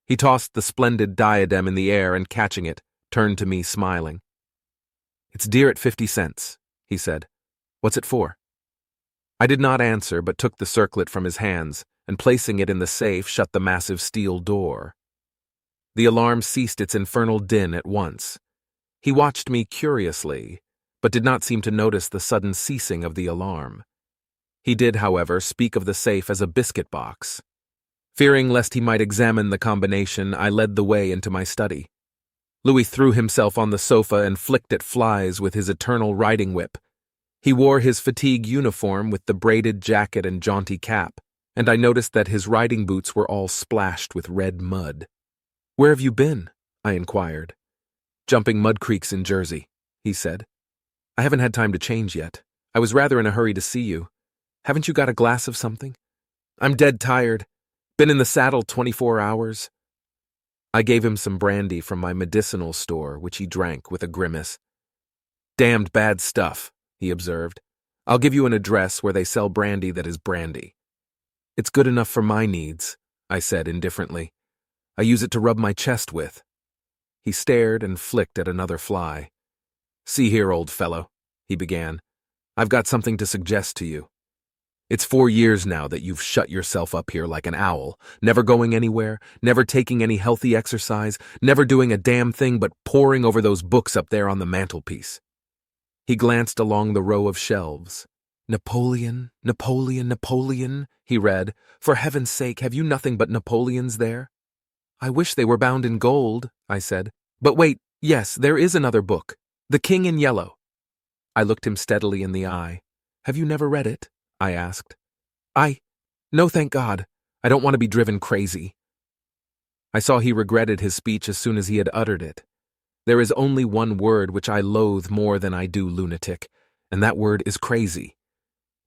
He tossed the splendid diadem in the air and, catching it, turned to me smiling. "It's dear at 50 cents, he said. "What's it for?" I did not answer, but took the circlet from his hands, and placing it in the safe, shut the massive steel door. The alarm ceased its infernal din at once. He watched me curiously, but did not seem to notice the sudden ceasing of the alarm. He did, however, speak of the safe as a biscuit box. Fearing lest he might examine the combination, I led the way into my study. Louis threw himself on the sofa and flicked at flies with his eternal riding whip. He wore his fatigue uniform with the braided jacket and jaunty cap, and I noticed that his riding boots were all splashed with red mud. "Where have you been?" I inquired. "Jumping mud creeks in Jersey," he said. "I haven't had time to change yet. I was rather in a hurry to see you. Haven't you got a glass of something? I'm dead tired. Been in the saddle 24 hours. I gave him some brandy from my medicinal store, which he drank with a grimace. "Damned bad stuff," he observed. "I'll give you an address where they sell brandy that is brandy." "It's good enough for my needs," I said indifferently. "I use it to rub my chest with." He stared and flicked at another fly. "See here, old fellow," he began. "I've got something to suggest to you. It's 4 years now that you've shut yourself up here like an owl, never going anywhere, never taking any healthy exercise, never doing a damn thing but poring over those books up there on the mantelpiece." He glanced along the row of shelves. "Napoleon, Napoleon, Napoleon," he read. "For heaven's sake, have you nothing but Napoleons there?" "I wish they were bound in gold," I said. "But wait, yes, there is another book, The King in Yellow." I looked him steadily in the eye. "Have you never read it?" I asked. No, thank God. I don't want to be driven crazy." I saw he regretted his speech as soon as he had uttered it. There is only one word which I loathe more than I do lunatic, and that word is crazy.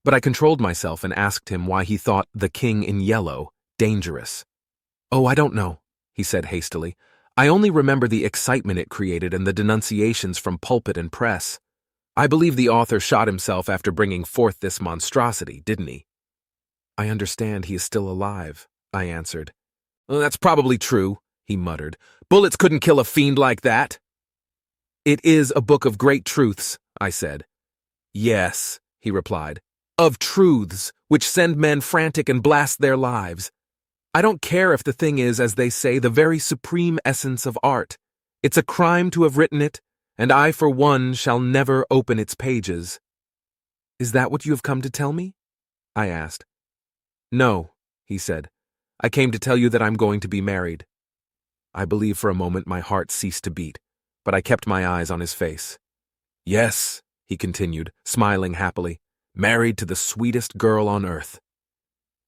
But I controlled myself and asked him why he thought The King in Yellow dangerous. "Oh, I don't know," he said hastily. "I only remember the excitement it created and the denunciations from pulpit and press. I believe the author shot himself after bringing forth this monstrosity, didn't he?" "I understand he is still alive," I answered. "Well, that's probably true," he muttered. "Bullets couldn't kill a fiend like that." "It is a book of great truths," I said. "Yes," he replied, "of truths which send men frantic and blast their lives. I don't care if the thing is, as they say, the very supreme essence of art. It's a crime to have written it, and I, for one, shall never open its pages." "Is that what you have come to tell me?" I asked. "No," he said. "I came to tell you that I'm going to be married." I believe for a moment my heart ceased to beat, but I kept my eyes on his face. Yes, he continued, smiling happily, married to the sweetest girl on earth.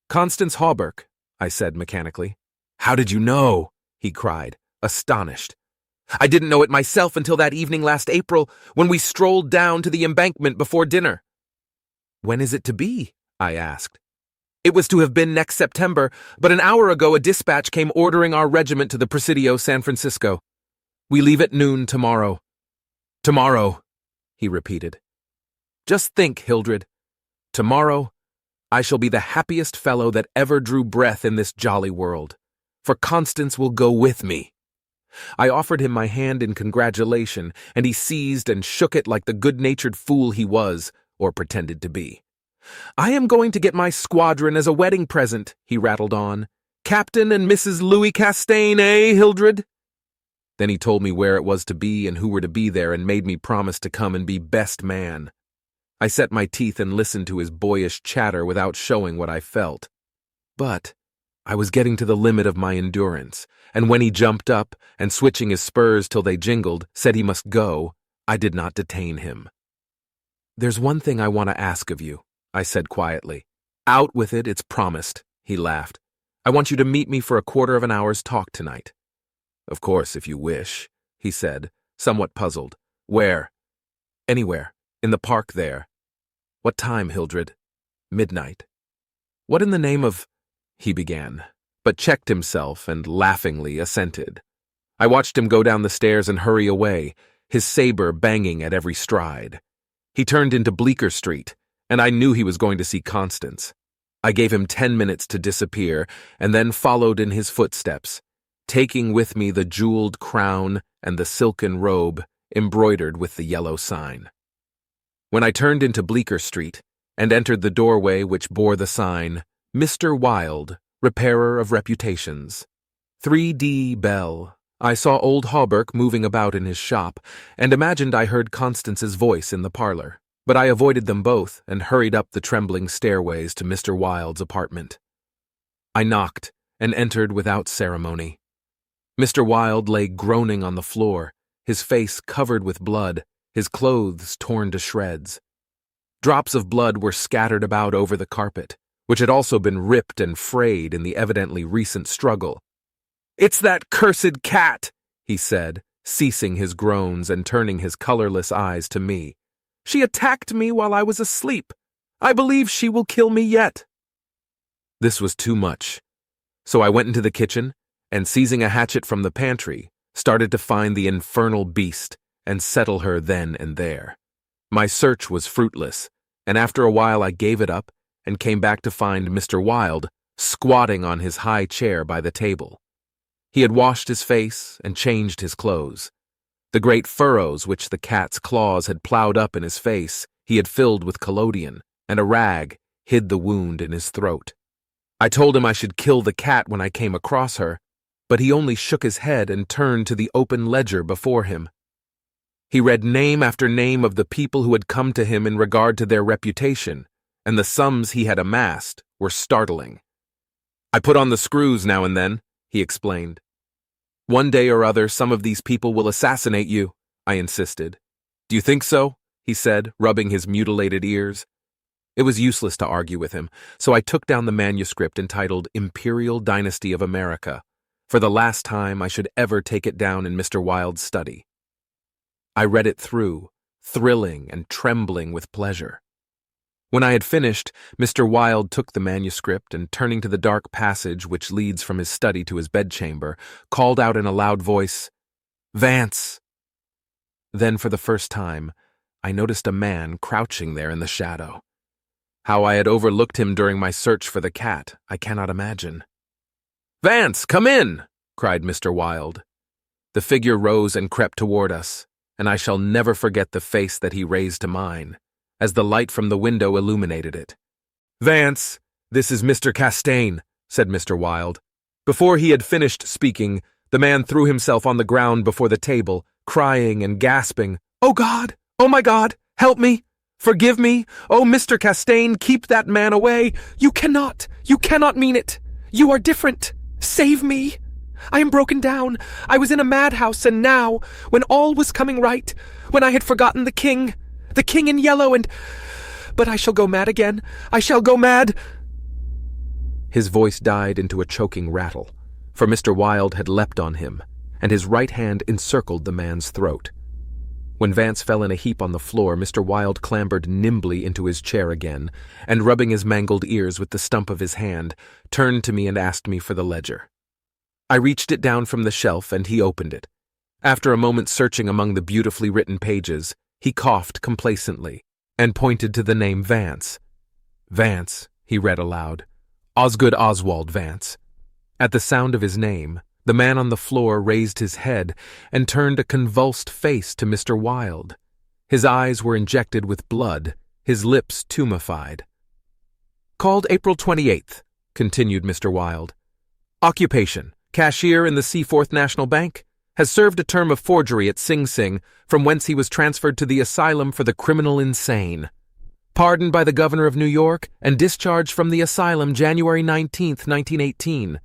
Constance Hawberk, I said mechanically. How did you know? He cried, astonished. I didn't know it myself until that evening last April, when we strolled down to the embankment before dinner. When is it to be? I asked. It was to have been next September, but an hour ago a dispatch came ordering our regiment to the Presidio San Francisco. We leave at noon tomorrow. Tomorrow, he repeated. Just think, Hildred. Tomorrow, I shall be the happiest fellow that ever drew breath in this jolly world, for Constance will go with me. I offered him my hand in congratulation, and he seized and shook it like the good-natured fool he was, or pretended to be. I am going to get my squadron as a wedding present, he rattled on. Captain and Mrs. Louis Castaigne, eh, Hildred? Then he told me where it was to be and who were to be there and made me promise to come and be best man. I set my teeth and listened to his boyish chatter without showing what I felt. But I was getting to the limit of my endurance, and when he jumped up and, switching his spurs till they jingled, said he must go, I did not detain him. There's one thing I want to ask of you, I said quietly. Out with it, it's promised, he laughed. I want you to meet me for a quarter of an hour's talk tonight. Of course, if you wish, he said, somewhat puzzled. Where? Anywhere. In the park there. What time, Hildred? Midnight. What in the name of... he began, but checked himself and laughingly assented. I watched him go down the stairs and hurry away, his saber banging at every stride. He turned into Bleecker Street, and I knew he was going to see Constance. I gave him 10 minutes to disappear, and then followed in his footsteps, taking with me the jeweled crown and the silken robe embroidered with the yellow sign. When I turned into Bleecker Street and entered the doorway which bore the sign, Mr. Wilde, Repairer of Reputations, 3D Bell, I saw old Hawberk moving about in his shop and imagined I heard Constance's voice in the parlor, but I avoided them both and hurried up the trembling stairways to Mr. Wilde's apartment. I knocked and entered without ceremony. Mr. Wilde lay groaning on the floor, his face covered with blood, his clothes torn to shreds. Drops of blood were scattered about over the carpet, which had also been ripped and frayed in the evidently recent struggle. "It's that cursed cat," he said, ceasing his groans and turning his colorless eyes to me. "She attacked me while I was asleep. I believe she will kill me yet." This was too much, so I went into the kitchen and, seizing a hatchet from the pantry, started to find the infernal beast and settle her then and there. My search was fruitless, and after a while I gave it up and came back to find Mr. Wilde squatting on his high chair by the table. He had washed his face and changed his clothes. The great furrows which the cat's claws had plowed up in his face he had filled with collodion, and a rag hid the wound in his throat. I told him I should kill the cat when I came across her, but he only shook his head and turned to the open ledger before him. He read name after name of the people who had come to him in regard to their reputation, and the sums he had amassed were startling. "I put on the screws now and then," he explained. "One day or other some of these people will assassinate you," I insisted. "Do you think so?" he said, rubbing his mutilated ears. It was useless to argue with him, so I took down the manuscript entitled Imperial Dynasty of America. For the last time I should ever take it down in Mr. Wilde's study. I read it through, thrilling and trembling with pleasure. When I had finished, Mr. Wilde took the manuscript and, turning to the dark passage which leads from his study to his bedchamber, called out in a loud voice, "Vance!" Then, for the first time, I noticed a man crouching there in the shadow. How I had overlooked him during my search for the cat, I cannot imagine. "Vance, come in!" cried Mr. Wilde. The figure rose and crept toward us, and I shall never forget the face that he raised to mine, as the light from the window illuminated it. "Vance, this is Mr. Castaigne," said Mr. Wilde. Before he had finished speaking, the man threw himself on the ground before the table, crying and gasping, "Oh God! Oh my God! Help me! Forgive me! Oh, Mr. Castaigne, keep that man away! You cannot mean it! You are different! Save me! I am broken down. I was in a madhouse, and now, when all was coming right, when I had forgotten the king in yellow, but I shall go mad again. I shall go mad." His voice died into a choking rattle, for Mr. Wilde had leapt on him, and his right hand encircled the man's throat. When Vance fell in a heap on the floor, Mr. Wilde clambered nimbly into his chair again, and rubbing his mangled ears with the stump of his hand, turned to me and asked me for the ledger. I reached it down from the shelf, and he opened it. After a moment searching among the beautifully written pages, he coughed complacently and pointed to the name Vance. "Vance," he read aloud. "Osgood Oswald Vance." At the sound of his name, the man on the floor raised his head and turned a convulsed face to Mr. Wilde. His eyes were injected with blood, his lips tumefied. "Called April 28th, continued Mr. Wilde. "Occupation, cashier in the Seaforth National Bank. Has served a term of forgery at Sing Sing, from whence he was transferred to the Asylum for the Criminal Insane. Pardoned by the Governor of New York and discharged from the asylum January 19th, 1918.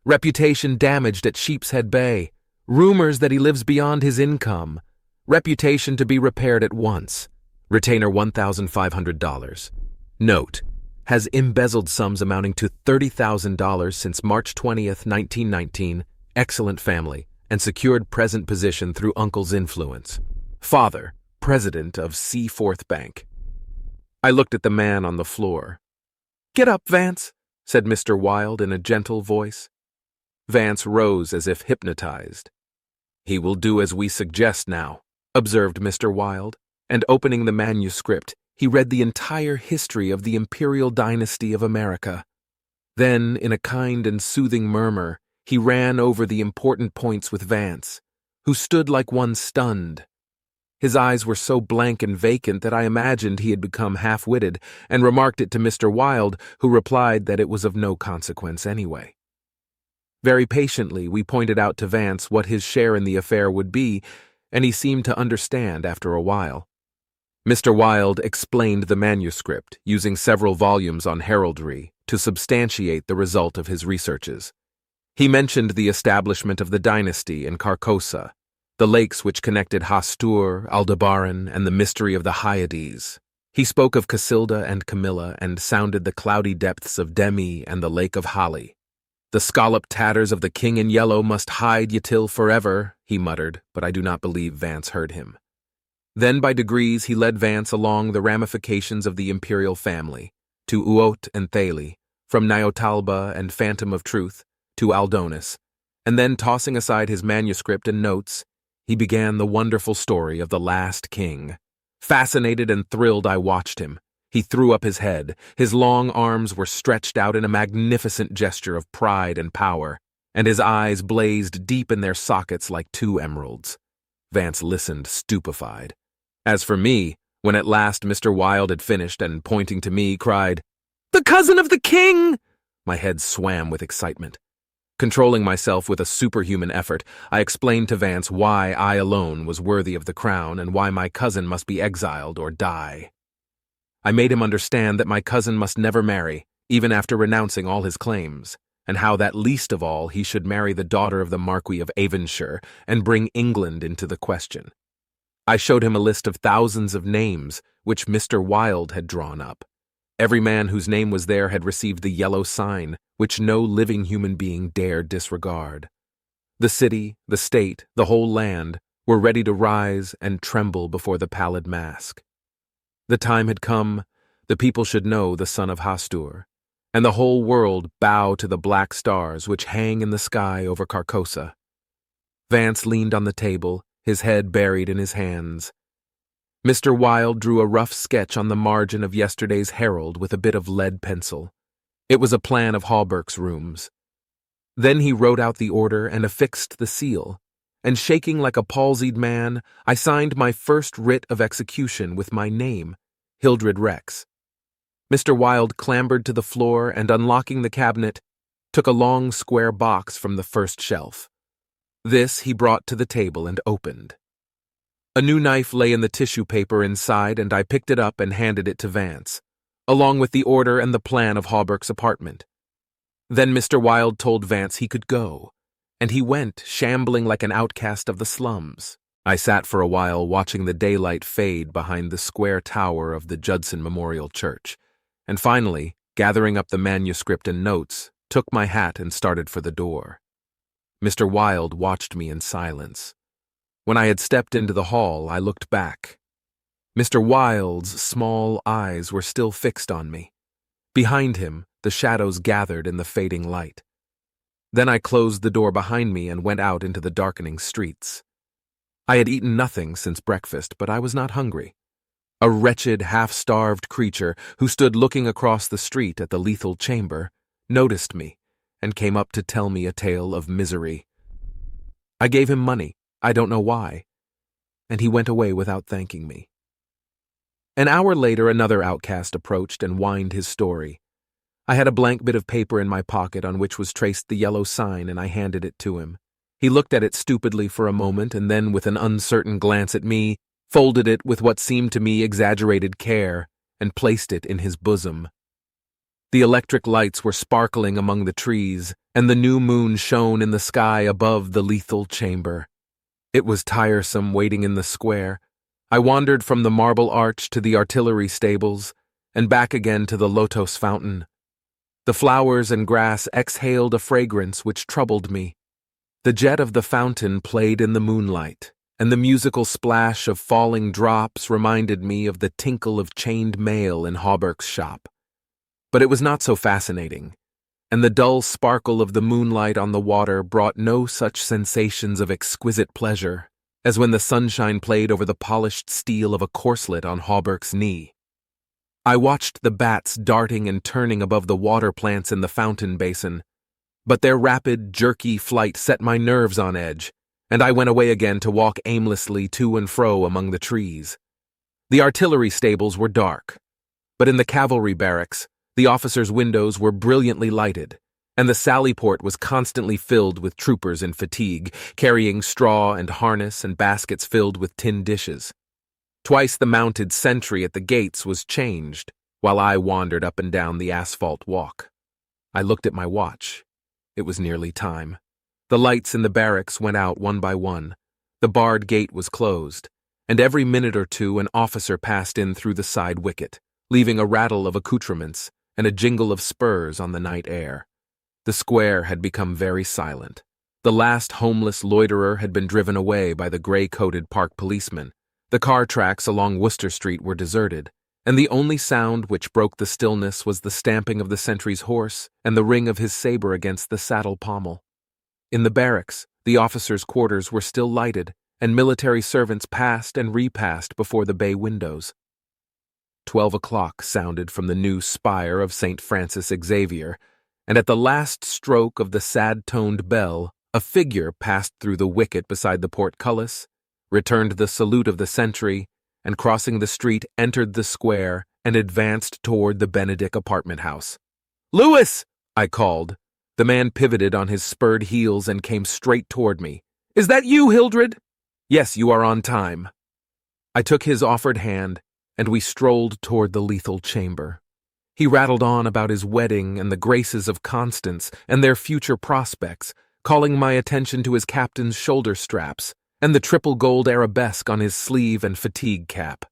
Reputation damaged at Sheepshead Bay. Rumors that he lives beyond his income. Reputation to be repaired at once. Retainer $1,500. Note: has embezzled sums amounting to $30,000 since March 20th, 1919. Excellent family, and secured present position through uncle's influence. Father, president of Seaforth Bank." I looked at the man on the floor. "Get up, Vance," said Mr. Wilde in a gentle voice. Vance rose as if hypnotized. "He will do as we suggest now," observed Mr. Wilde, and opening the manuscript, he read the entire history of the imperial dynasty of America. Then, in a kind and soothing murmur, he ran over the important points with Vance, who stood like one stunned. His eyes were so blank and vacant that I imagined he had become half-witted, and remarked it to Mr. Wilde, who replied that it was of no consequence anyway. Very patiently, we pointed out to Vance what his share in the affair would be, and he seemed to understand after a while. Mr. Wilde explained the manuscript, using several volumes on heraldry, to substantiate the result of his researches. He mentioned the establishment of the dynasty in Carcosa, the lakes which connected Hastur, Aldebaran, and the mystery of the Hyades. He spoke of Casilda and Camilla and sounded the cloudy depths of Demi and the Lake of Hali. "The scalloped tatters of the king in yellow must hide ye till forever," he muttered, but I do not believe Vance heard him. Then by degrees he led Vance along the ramifications of the imperial family, to Uot and Thale, from Niotalba and Phantom of Truth, to Aldonis, and then tossing aside his manuscript and notes, he began the wonderful story of the last king. Fascinated and thrilled, I watched him. He threw up his head. His long arms were stretched out in a magnificent gesture of pride and power, and his eyes blazed deep in their sockets like two emeralds. Vance listened, stupefied. As for me, when at last Mr. Wilde had finished and, pointing to me, cried, "The cousin of the king!" my head swam with excitement. Controlling myself with a superhuman effort, I explained to Vance why I alone was worthy of the crown and why my cousin must be exiled or die. I made him understand that my cousin must never marry, even after renouncing all his claims, and how that least of all he should marry the daughter of the Marquis of Avonshire and bring England into the question. I showed him a list of thousands of names which Mr. Wilde had drawn up. Every man whose name was there had received the yellow sign, which no living human being dared disregard. The city, the state, the whole land were ready to rise and tremble before the pallid mask. The time had come, the people should know the son of Hastur, and the whole world bow to the black stars which hang in the sky over Carcosa. Vance leaned on the table, his head buried in his hands. Mr. Wilde drew a rough sketch on the margin of yesterday's Herald with a bit of lead pencil. It was a plan of Hawberk's rooms. Then he wrote out the order and affixed the seal, and shaking like a palsied man, I signed my first writ of execution with my name, Hildred Rex. Mr. Wilde clambered to the floor and, unlocking the cabinet, took a long square box from the first shelf. This he brought to the table and opened. A new knife lay in the tissue paper inside, and I picked it up and handed it to Vance, along with the order and the plan of Hawberk's apartment. Then Mr. Wilde told Vance he could go, and he went, shambling like an outcast of the slums. I sat for a while watching the daylight fade behind the square tower of the Judson Memorial Church, and finally, gathering up the manuscript and notes, took my hat and started for the door. Mr. Wilde watched me in silence. When I had stepped into the hall, I looked back. Mr. Wilde's small eyes were still fixed on me. Behind him, the shadows gathered in the fading light. Then I closed the door behind me and went out into the darkening streets. I had eaten nothing since breakfast, but I was not hungry. A wretched, half-starved creature who stood looking across the street at the lethal chamber noticed me and came up to tell me a tale of misery. I gave him money, I don't know why, and he went away without thanking me. An hour later, another outcast approached and whined his story. I had a blank bit of paper in my pocket on which was traced the yellow sign, and I handed it to him. He looked at it stupidly for a moment and then, with an uncertain glance at me, folded it with what seemed to me exaggerated care and placed it in his bosom. The electric lights were sparkling among the trees, and the new moon shone in the sky above the lethal chamber. It was tiresome waiting in the square. I wandered from the Marble Arch to the artillery stables, and back again to the Lotos fountain. The flowers and grass exhaled a fragrance which troubled me. The jet of the fountain played in the moonlight, and the musical splash of falling drops reminded me of the tinkle of chained mail in Hawberk's shop. But it was not so fascinating, and the dull sparkle of the moonlight on the water brought no such sensations of exquisite pleasure as when the sunshine played over the polished steel of a corselet on Hawberk's knee. I watched the bats darting and turning above the water plants in the fountain basin, but their rapid, jerky flight set my nerves on edge, and I went away again to walk aimlessly to and fro among the trees. The artillery stables were dark, but in the cavalry barracks, the officers' windows were brilliantly lighted, and the sally-port was constantly filled with troopers in fatigue, carrying straw and harness and baskets filled with tin dishes. Twice the mounted sentry at the gates was changed, while I wandered up and down the asphalt walk. I looked at my watch. It was nearly time. The lights in the barracks went out one by one. The barred gate was closed, and every minute or two an officer passed in through the side wicket, leaving a rattle of accoutrements and a jingle of spurs on the night air. The square had become very silent. The last homeless loiterer had been driven away by the gray-coated park policeman. The car tracks along Worcester Street were deserted, and the only sound which broke the stillness was the stamping of the sentry's horse and the ring of his saber against the saddle pommel. In the barracks, the officers' quarters were still lighted, and military servants passed and repassed before the bay windows. 12 o'clock sounded from the new spire of St. Francis Xavier, and at the last stroke of the sad-toned bell, a figure passed through the wicket beside the portcullis, returned the salute of the sentry, and crossing the street entered the square and advanced toward the Benedict apartment house. "Lewis!" I called. The man pivoted on his spurred heels and came straight toward me. "Is that you, Hildred?" "Yes, you are on time." I took his offered hand, and we strolled toward the lethal chamber. He rattled on about his wedding and the graces of Constance and their future prospects, calling my attention to his captain's shoulder straps and the triple gold arabesque on his sleeve and fatigue cap.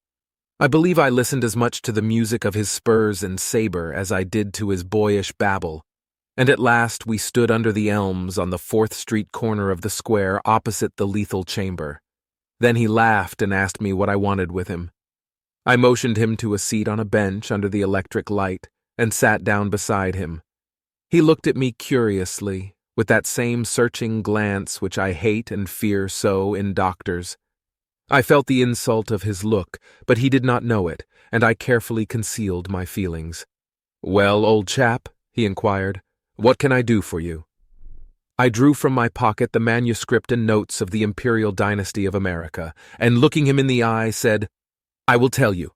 I believe I listened as much to the music of his spurs and saber as I did to his boyish babble, and at last we stood under the elms on the 4th Street corner of the square opposite the lethal chamber. Then he laughed and asked me what I wanted with him. I motioned him to a seat on a bench under the electric light and sat down beside him. He looked at me curiously, with that same searching glance which I hate and fear so in doctors. I felt the insult of his look, but he did not know it, and I carefully concealed my feelings. "Well, old chap," he inquired, "what can I do for you?" I drew from my pocket the manuscript and notes of the Imperial Dynasty of America, and looking him in the eye, said, "I will tell you.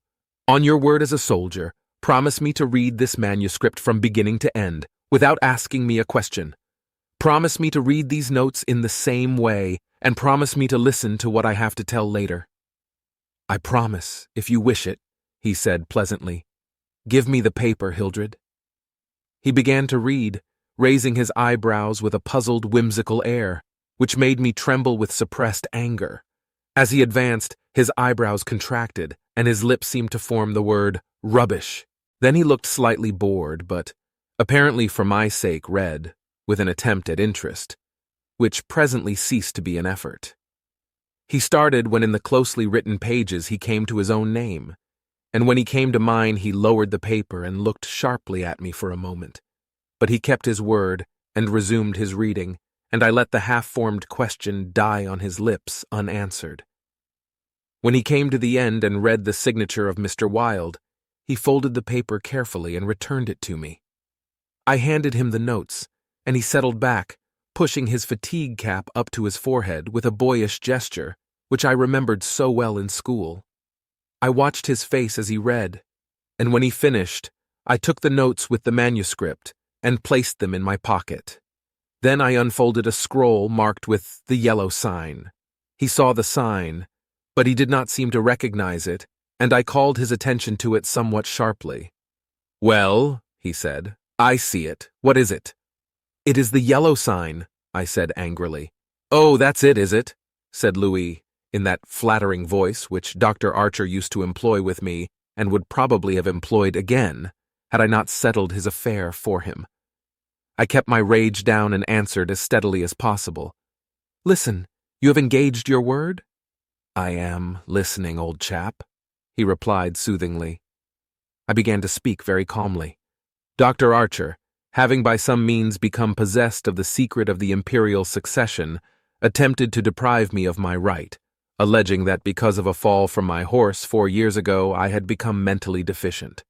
On your word as a soldier, promise me to read this manuscript from beginning to end, without asking me a question. Promise me to read these notes in the same way, and promise me to listen to what I have to tell later." "I promise, if you wish it," he said pleasantly. "Give me the paper, Hildred." He began to read raising his eyebrows with a puzzled, whimsical air, which made me tremble with suppressed anger. As he advanced, his eyebrows contracted, and his lips seemed to form the word rubbish. Then he looked slightly bored, but, apparently for my sake, read, with an attempt at interest, which presently ceased to be an effort. He started when in the closely written pages he came to his own name, and when he came to mine he lowered the paper and looked sharply at me for a moment. But he kept his word and resumed his reading, and I let the half-formed question die on his lips unanswered. When he came to the end and read the signature of Mr. Wilde, he folded the paper carefully and returned it to me. I handed him the notes, and he settled back, pushing his fatigue cap up to his forehead with a boyish gesture, which I remembered so well in school. I watched his face as he read, and when he finished, I took the notes with the manuscript and placed them in my pocket. Then I unfolded a scroll marked with the yellow sign. He saw the sign, but he did not seem to recognize it, and I called his attention to it somewhat sharply. "Well," he said, "I see it. What is it?" "It is the yellow sign," I said angrily. "Oh, that's it, is it?" said Louis, in that flattering voice which Dr. Archer used to employ with me and would probably have employed again had I not settled his affair for him. I kept my rage down and answered as steadily as possible. "Listen, you have engaged your word?" "I am listening, old chap," he replied soothingly. I began to speak very calmly. "Dr. Archer, having by some means become possessed of the secret of the imperial succession, attempted to deprive me of my right, alleging that because of a fall from my horse 4 years ago I had become mentally deficient.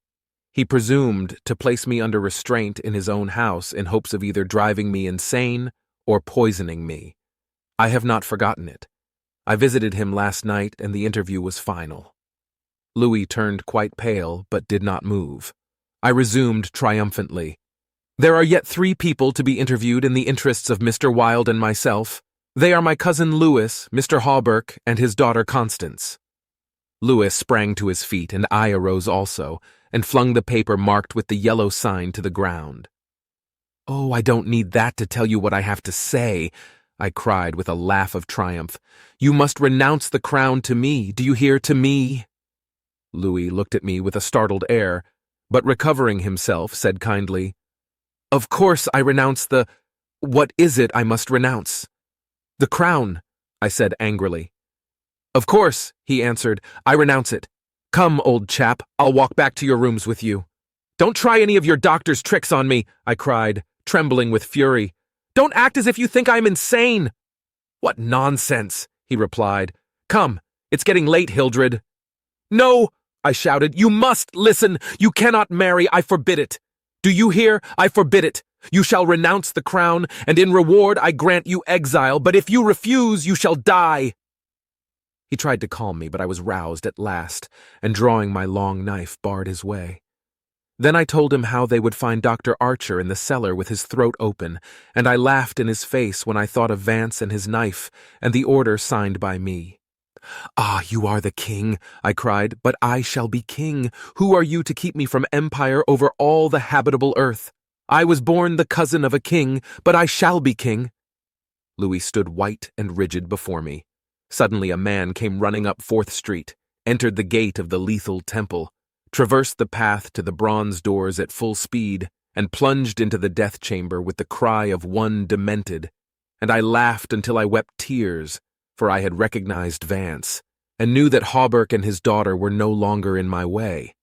He presumed to place me under restraint in his own house in hopes of either driving me insane or poisoning me. I have not forgotten it. I visited him last night and the interview was final." Louis turned quite pale but did not move. I resumed triumphantly. "There are yet 3 people to be interviewed in the interests of Mr. Wilde and myself. They are my cousin Louis, Mr. Hawberk, and his daughter Constance." Louis sprang to his feet, and I arose also, and flung the paper marked with the yellow sign to the ground. "Oh, I don't need that to tell you what I have to say," I cried with a laugh of triumph. "You must renounce the crown to me, do you hear, to me?" Louis looked at me with a startled air, but recovering himself, said kindly, "Of course I renounce the— What is it I must renounce?" "The crown," I said angrily. "Of course," he answered, "I renounce it. Come, old chap, I'll walk back to your rooms with you." "Don't try any of your doctor's tricks on me," I cried, trembling with fury. "Don't act as if you think I'm insane." "What nonsense," he replied. "Come, it's getting late, Hildred." "No," I shouted, "you must listen. You cannot marry. I forbid it. Do you hear? I forbid it. You shall renounce the crown, and in reward I grant you exile, but if you refuse, you shall die." He tried to calm me, but I was roused at last, and drawing my long knife, barred his way. Then I told him how they would find Dr. Archer in the cellar with his throat open, and I laughed in his face when I thought of Vance and his knife, and the order signed by me. "Ah, you are the king," I cried, "but I shall be king. Who are you to keep me from empire over all the habitable earth? I was born the cousin of a king, but I shall be king." Louis stood white and rigid before me. Suddenly a man came running up 4th Street, entered the gate of the lethal temple, traversed the path to the bronze doors at full speed, and plunged into the death chamber with the cry of one demented, and I laughed until I wept tears, for I had recognized Vance, and knew that Hawberk and his daughter were no longer in my way.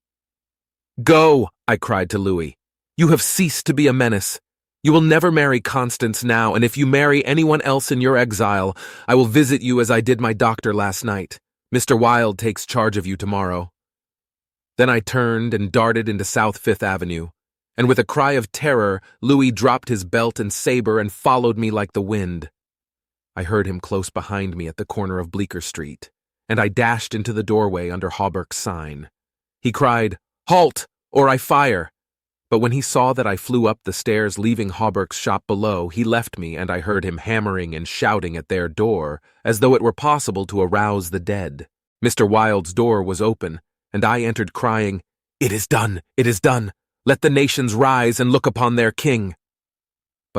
"Go," I cried to Louis. "You have ceased to be a menace. You will never marry Constance now, and if you marry anyone else in your exile, I will visit you as I did my doctor last night. Mr. Wilde takes charge of you tomorrow." Then I turned and darted into South Fifth Avenue, and with a cry of terror, Louis dropped his belt and saber and followed me like the wind. I heard him close behind me at the corner of Bleecker Street, and I dashed into the doorway under Hawberk's sign. He cried, "Halt, or I fire!" But when he saw that I flew up the stairs leaving Hawberk's shop below, he left me, and I heard him hammering and shouting at their door, as though it were possible to arouse the dead. Mr. Wilde's door was open, and I entered crying, "It is done, it is done! Let the nations rise and look upon their king!"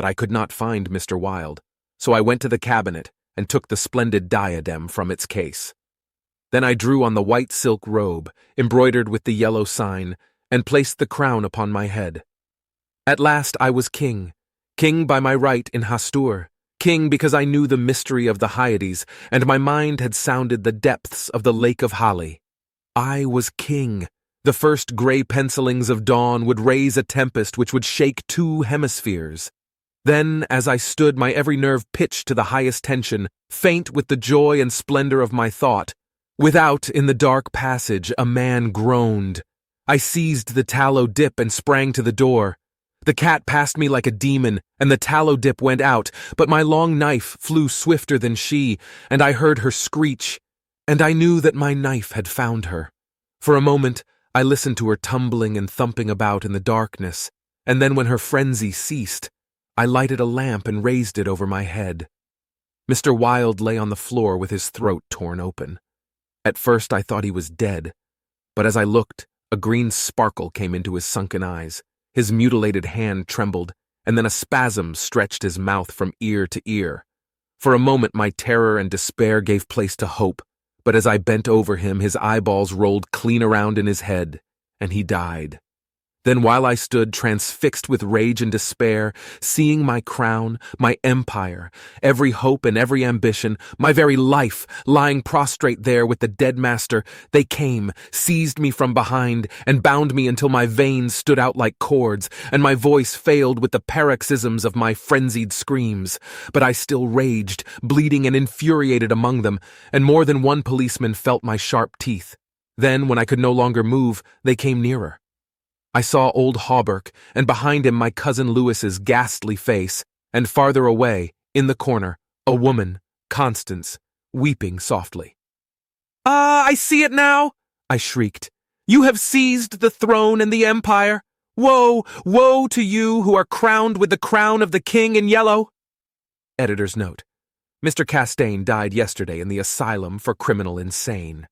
but I could not find Mr. Wilde, so I went to the cabinet and took the splendid diadem from its case. Then I drew on the white silk robe, embroidered with the yellow sign, and placed the crown upon my head. At last I was king, king by my right in Hastur, king because I knew the mystery of the Hyades, and my mind had sounded the depths of the lake of Hali. I was king. The first gray pencilings of dawn would raise a tempest which would shake 2 hemispheres. Then, as I stood, my every nerve pitched to the highest tension, faint with the joy and splendor of my thought. Without, in the dark passage, a man groaned. I seized the tallow dip and sprang to the door. The cat passed me like a demon, and the tallow dip went out, but my long knife flew swifter than she, and I heard her screech, and I knew that my knife had found her. For a moment, I listened to her tumbling and thumping about in the darkness, and then when her frenzy ceased, I lighted a lamp and raised it over my head. Mr. Wilde lay on the floor with his throat torn open. At first I thought he was dead, but as I looked, a green sparkle came into his sunken eyes, his mutilated hand trembled, and then a spasm stretched his mouth from ear to ear. For a moment my terror and despair gave place to hope, but as I bent over him, his eyeballs rolled clean around in his head, and he died. Then while I stood transfixed with rage and despair, seeing my crown, my empire, every hope and every ambition, my very life, lying prostrate there with the dead master, they came, seized me from behind, and bound me until my veins stood out like cords, and my voice failed with the paroxysms of my frenzied screams. But I still raged, bleeding and infuriated among them, and more than one policeman felt my sharp teeth. Then, when I could no longer move, they came nearer. I saw old Hawberk, and behind him my cousin Lewis's ghastly face, and farther away, in the corner, a woman, Constance, weeping softly. "Ah, I see it now!" I shrieked. "You have seized the throne and the empire! Woe, woe to you who are crowned with the crown of the king in yellow!" Editor's note: Mr. Castaigne died yesterday in the asylum for criminal insane.